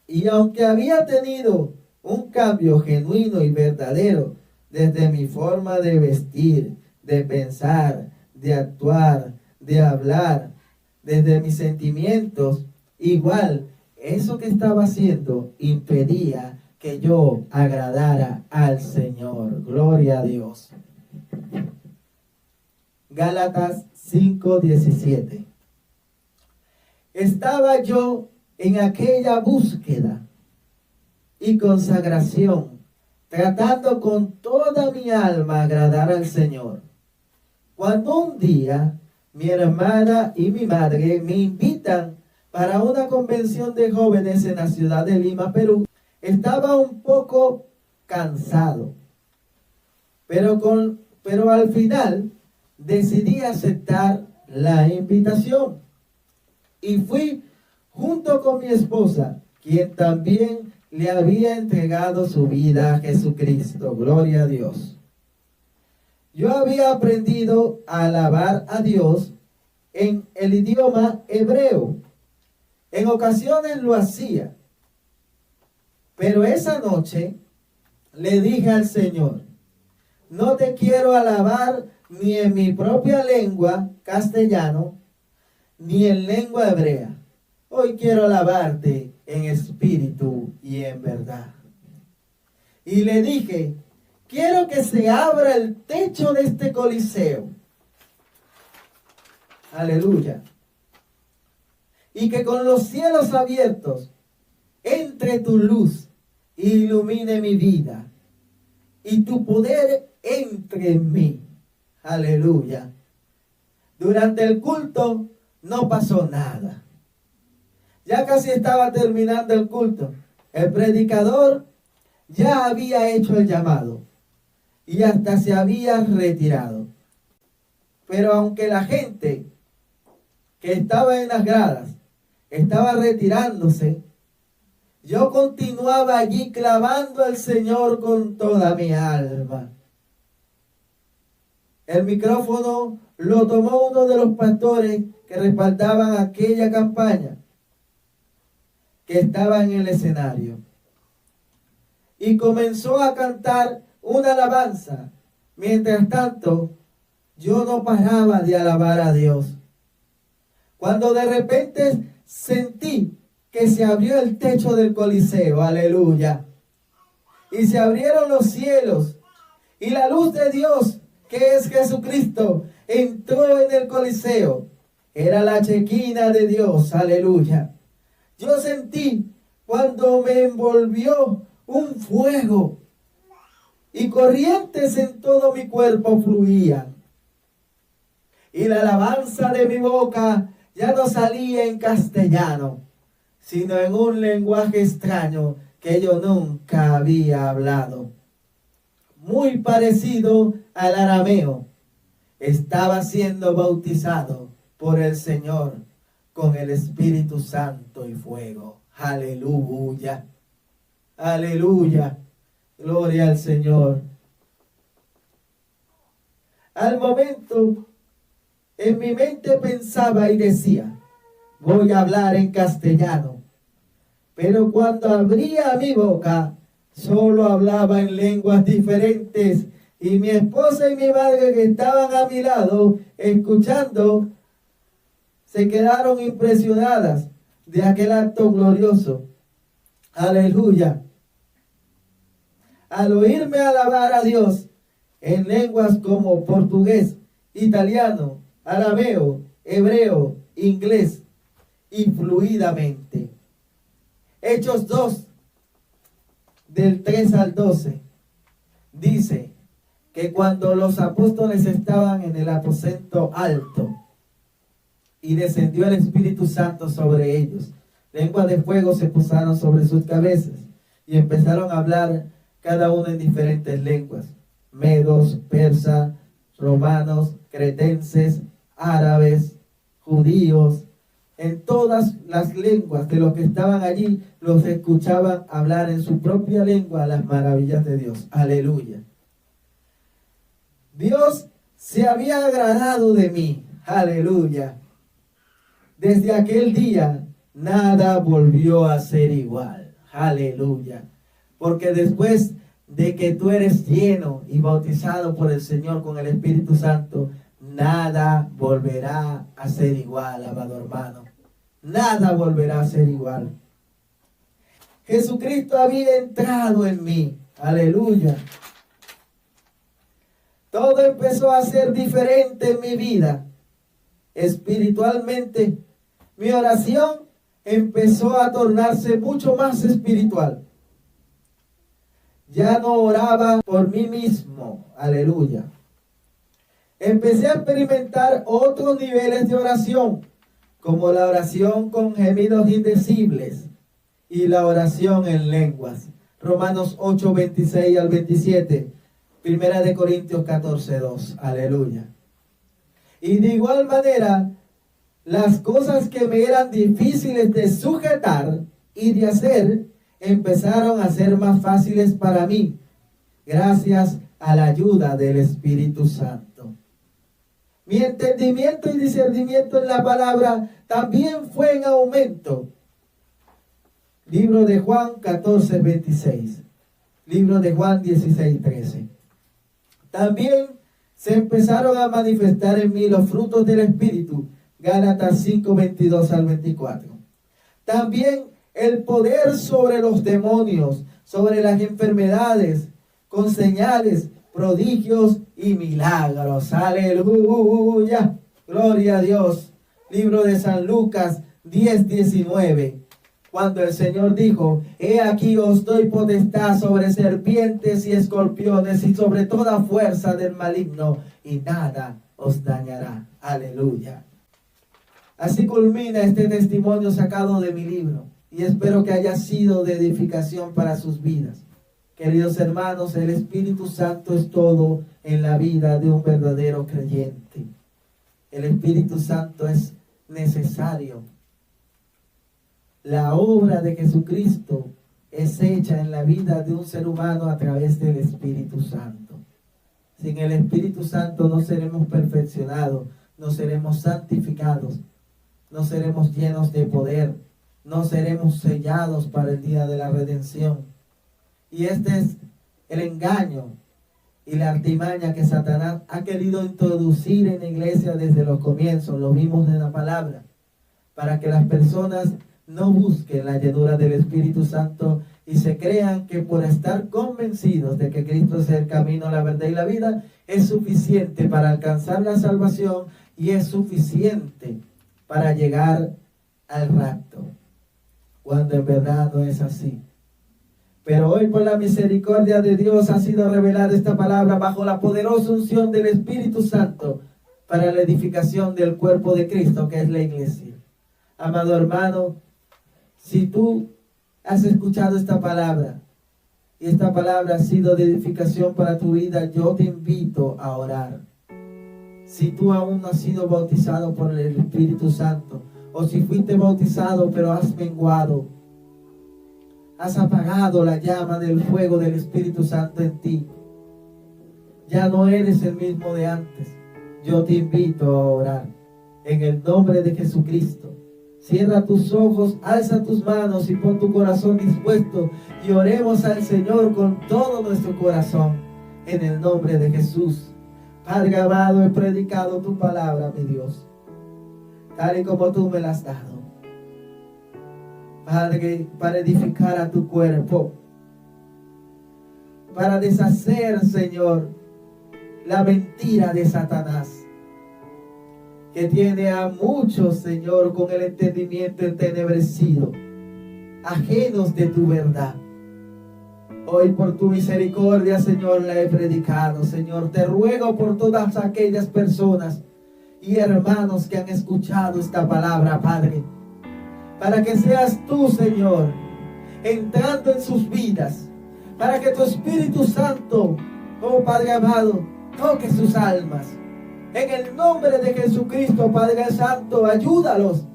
Y aunque había tenido un cambio genuino y verdadero desde mi forma de vestir, de pensar, de actuar, de hablar, desde mis sentimientos, igual eso que estaba haciendo impedía que yo agradara al Señor. Gloria a Dios. Gálatas 5:17. Estaba yo en aquella búsqueda y consagración, tratando con toda mi alma agradar al Señor, cuando un día mi hermana y mi madre me invitan para una convención de jóvenes en la ciudad de Lima, Perú. Estaba un poco cansado, pero al final decidí aceptar la invitación y fui junto con mi esposa, quien también le había entregado su vida a Jesucristo. Gloria a Dios. Yo había aprendido a alabar a Dios en el idioma hebreo. En ocasiones lo hacía, pero esa noche le dije al Señor: no te quiero alabar ni en mi propia lengua, castellano, ni en lengua hebrea. Hoy quiero alabarte en espíritu y en verdad. Y le dije: quiero que se abra el techo de este coliseo. Aleluya. Y que con los cielos abiertos entre tu luz e ilumine mi vida, y tu poder entre en mí. Aleluya. Durante el culto no pasó nada. Ya casi estaba terminando el culto. El predicador ya había hecho el llamado y hasta se había retirado. Pero aunque la gente que estaba en las gradas estaba retirándose, yo continuaba allí clamando al Señor con toda mi alma. El micrófono lo tomó uno de los pastores que respaldaban aquella campaña, que estaba en el escenario, y comenzó a cantar una alabanza. Mientras tanto, yo no paraba de alabar a Dios, cuando de repente sentí que se abrió el techo del coliseo. Aleluya. Y se abrieron los cielos, y la luz de Dios, que es Jesucristo, entró en el coliseo. Era la chequina de Dios. Aleluya. Yo sentí cuando me envolvió un fuego, y corrientes en todo mi cuerpo fluían. Y la alabanza de mi boca ya no salía en castellano, sino en un lenguaje extraño que yo nunca había hablado, muy parecido al arameo. Estaba siendo bautizado por el Señor con el Espíritu Santo y fuego. Aleluya. Aleluya. Gloria al Señor. Al momento, en mi mente pensaba y decía: voy a hablar en castellano. Pero cuando abría mi boca, solo hablaba en lenguas diferentes. Y mi esposa y mi madre, que estaban a mi lado, escuchando, se quedaron impresionadas de aquel acto glorioso. Aleluya. al oírme alabar a Dios en lenguas como portugués, italiano, arameo, hebreo, inglés y fluidamente. Hechos 2, del 3 al 12, dice que cuando los apóstoles estaban en el aposento alto y descendió el Espíritu Santo sobre ellos, lenguas de fuego se posaron sobre sus cabezas y empezaron a hablar cada uno en diferentes lenguas: medos, persas, romanos, cretenses, árabes, judíos. En todas las lenguas de los que estaban allí, los escuchaban hablar en su propia lengua las maravillas de Dios. Aleluya. Dios se había agradado de mí. Aleluya. Desde aquel día, nada volvió a ser igual. Aleluya. Porque después de que tú eres lleno y bautizado por el Señor con el Espíritu Santo, nada volverá a ser igual, amado hermano. Nada volverá a ser igual. Jesucristo había entrado en mí. Aleluya. Todo empezó a ser diferente en mi vida. Espiritualmente, mi oración empezó a tornarse mucho más espiritual. Ya no oraba por mí mismo. Aleluya. Empecé a experimentar otros niveles de oración, como la oración con gemidos indecibles y la oración en lenguas. Romanos 8, 26 al 27. Primera de Corintios 14, 2. Aleluya. Y de igual manera, las cosas que me eran difíciles de sujetar y de hacer, empezaron a ser más fáciles para mí, gracias a la ayuda del Espíritu Santo. Mi entendimiento y discernimiento en la palabra también fue en aumento. Libro de Juan 14, 26. Libro de Juan 16, 13. También se empezaron a manifestar en mí los frutos del Espíritu. Gálatas 5, 22 al 24. También el poder sobre los demonios, sobre las enfermedades, con señales, prodigios y milagros. Aleluya. Gloria a Dios. Libro de San Lucas 10, 19. Cuando el Señor dijo: he aquí os doy potestad sobre serpientes y escorpiones y sobre toda fuerza del maligno, y nada os dañará. Aleluya. Así culmina este testimonio sacado de mi libro, y espero que haya sido de edificación para sus vidas. Queridos hermanos, el Espíritu Santo es todo en la vida de un verdadero creyente. El Espíritu Santo es necesario. La obra de Jesucristo es hecha en la vida de un ser humano a través del Espíritu Santo. Sin el Espíritu Santo no seremos perfeccionados, no seremos santificados, no seremos llenos de poder, no seremos sellados para el día de la redención. Y este es el engaño y la artimaña que Satanás ha querido introducir en la iglesia desde los comienzos, lo vimos en la palabra, para que las personas no busquen la llenura del Espíritu Santo y se crean que por estar convencidos de que Cristo es el camino, la verdad y la vida, es suficiente para alcanzar la salvación y es suficiente para llegar al rapto, cuando en verdad no es así. Pero hoy, por la misericordia de Dios, ha sido revelada esta palabra bajo la poderosa unción del Espíritu Santo para la edificación del cuerpo de Cristo, que es la iglesia. Amado hermano, si tú has escuchado esta palabra y esta palabra ha sido de edificación para tu vida, yo te invito a orar. Si tú aún no has sido bautizado por el Espíritu Santo, o si fuiste bautizado pero has menguado, has apagado la llama del fuego del Espíritu Santo en ti, ya no eres el mismo de antes, yo te invito a orar en el nombre de Jesucristo. Cierra tus ojos, alza tus manos y pon tu corazón dispuesto y oremos al Señor con todo nuestro corazón en el nombre de Jesús. Padre amado, he predicado tu palabra, mi Dios, tal y como tú me la has dado, Padre, para edificar a tu cuerpo, para deshacer, Señor, la mentira de Satanás, que tiene a muchos, Señor, con el entendimiento entenebrecido, ajenos de tu verdad. Hoy por tu misericordia, Señor, la he predicado. Señor, te ruego por todas aquellas personas y hermanos que han escuchado esta palabra, Padre, para que seas tú, Señor, entrando en sus vidas, para que tu Espíritu Santo, oh Padre amado, toque sus almas. En el nombre de Jesucristo, Padre Santo, ayúdalos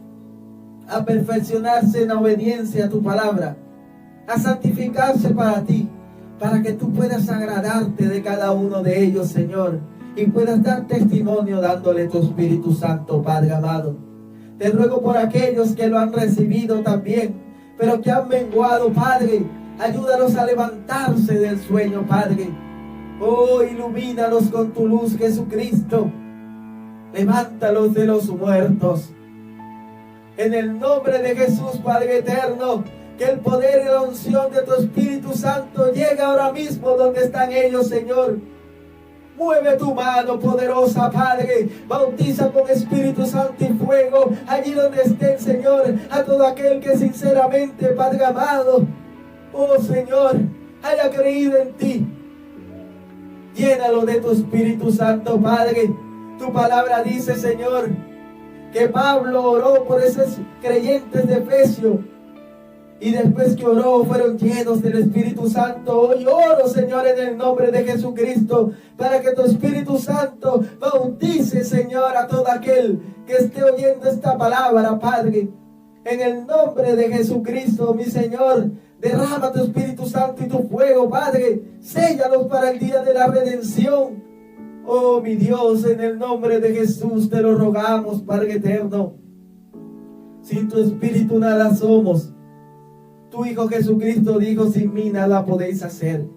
a perfeccionarse en la obediencia a tu palabra, a santificarse para ti, para que tú puedas agradarte de cada uno de ellos, Señor, y puedas dar testimonio dándole tu Espíritu Santo, Padre amado. Te ruego por aquellos que lo han recibido también, pero que han menguado, Padre, ayúdalos a levantarse del sueño, Padre. Oh, ilumínalos con tu luz, Jesucristo. Levántalos de los muertos. En el nombre de Jesús, Padre eterno, que el poder y la unción de tu Espíritu Santo llegue ahora mismo donde están ellos, Señor. Mueve tu mano poderosa, Padre. Bautiza con Espíritu Santo y fuego allí donde estén, Señor, a todo aquel que sinceramente, Padre amado, oh Señor, haya creído en ti. Llénalo de tu Espíritu Santo, Padre. Tu palabra dice, Señor, que Pablo oró por esos creyentes de Efesios, y después que oró fueron llenos del Espíritu Santo. Hoy oro, Señor, en el nombre de Jesucristo, para que tu Espíritu Santo bautice, Señor, a todo aquel que esté oyendo esta palabra, Padre. En el nombre de Jesucristo, mi Señor, derrama tu Espíritu Santo y tu fuego, Padre. Séllalos para el día de la redención. Oh, mi Dios, en el nombre de Jesús te lo rogamos, Padre eterno. Sin tu Espíritu nada somos. Tu Hijo Jesucristo dijo, sin mí nada podéis hacer.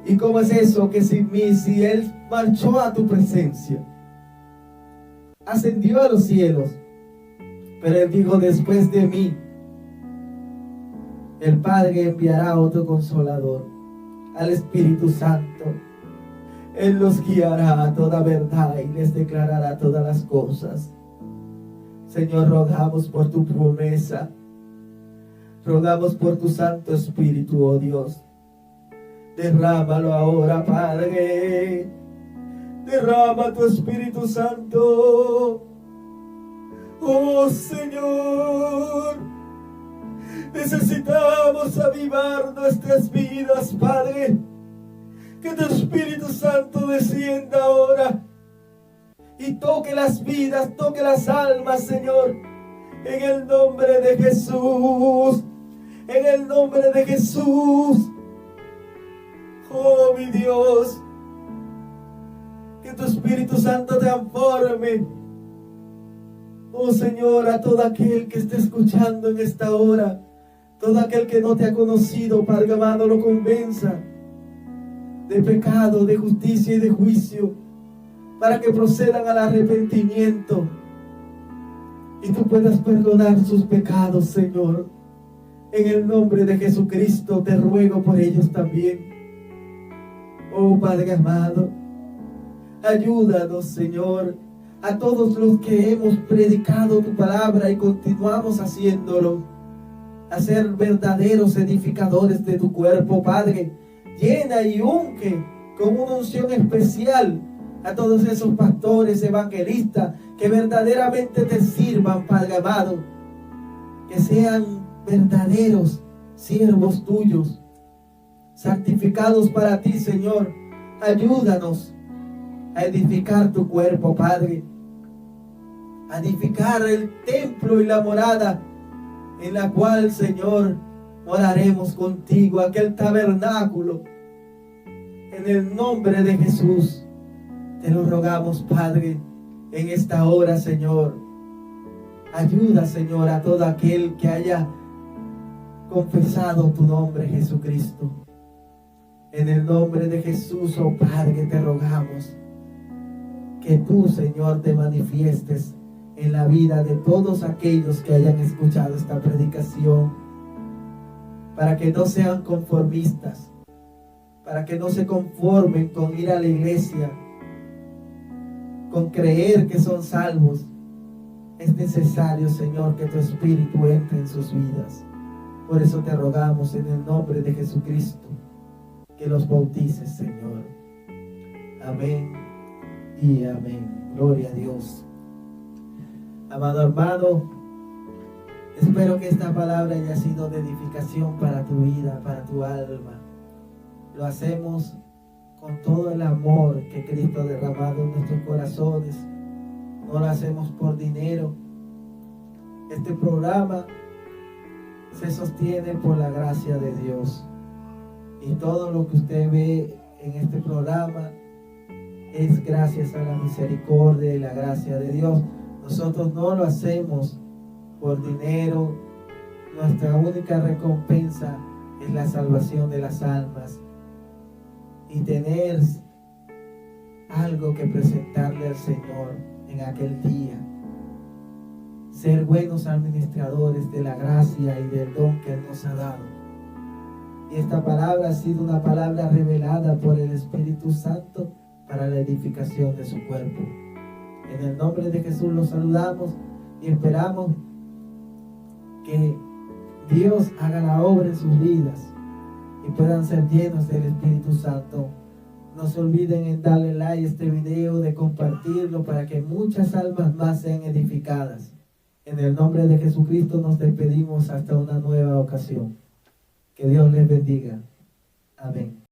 ¿Y cómo es eso que sin mí, si Él marchó a tu presencia, ascendió a los cielos, pero Él dijo, después de mí, el Padre enviará otro Consolador, al Espíritu Santo. Él los guiará a toda verdad y les declarará todas las cosas. Señor, rogamos por tu promesa. Rogamos por tu Santo Espíritu, oh Dios. Derrámalo ahora, Padre. Derrama tu Espíritu Santo. Oh Señor, necesitamos avivar nuestras vidas, Padre. Que tu Espíritu Santo descienda ahora y toque las vidas, toque las almas, Señor. En el nombre de Jesús. En el nombre de Jesús. Oh, mi Dios. Que tu Espíritu Santo transforme, oh Señor, a todo aquel que esté escuchando en esta hora. Todo aquel que no te ha conocido, Padre amado, lo convenza de pecado, de justicia y de juicio, para que procedan al arrepentimiento y tú puedas perdonar sus pecados, Señor. En el nombre de Jesucristo te ruego por ellos también. Oh Padre amado, ayúdanos, Señor, a todos los que hemos predicado tu palabra y continuamos haciéndolo, a ser verdaderos edificadores de tu cuerpo, Padre. Llena y unge con una unción especial a todos esos pastores, evangelistas, que verdaderamente te sirvan, Padre amado. Que sean verdaderos siervos tuyos, santificados para ti, Señor. Ayúdanos a edificar tu cuerpo, Padre. A edificar el templo y la morada en la cual, Señor, moraremos contigo, aquel tabernáculo. En el nombre de Jesús te lo rogamos, Padre, en esta hora, Señor. Ayuda, Señor, a todo aquel que haya confesado tu nombre, Jesucristo. En el nombre de Jesús, oh Padre, te rogamos que tú, Señor, te manifiestes en la vida de todos aquellos que hayan escuchado esta predicación. para que no sean conformistas, para que no se conformen con ir a la iglesia, con creer que son salvos. Es necesario, Señor, que tu Espíritu entre en sus vidas. Por eso te rogamos en el nombre de Jesucristo, que los bautices, Señor. Amén y amén. Gloria a Dios. Amado hermano, espero que esta palabra haya sido de edificación para tu vida, para tu alma. Lo hacemos con todo el amor que Cristo ha derramado en nuestros corazones. No lo hacemos por dinero. Este programa se sostiene por la gracia de Dios. Y todo lo que usted ve en este programa es gracias a la misericordia y la gracia de Dios. Nosotros no lo hacemos por dinero. Nuestra única recompensa es la salvación de las almas y tener algo que presentarle al Señor en aquel día. Ser buenos administradores de la gracia y del don que Él nos ha dado. Y esta palabra ha sido una palabra revelada por el Espíritu Santo para la edificación de su cuerpo. En el nombre de Jesús los saludamos y esperamos que Dios haga la obra en sus vidas y puedan ser llenos del Espíritu Santo. No se olviden en darle like a este video, de compartirlo para que muchas almas más sean edificadas. En el nombre de Jesucristo nos despedimos hasta una nueva ocasión. Que Dios les bendiga. Amén.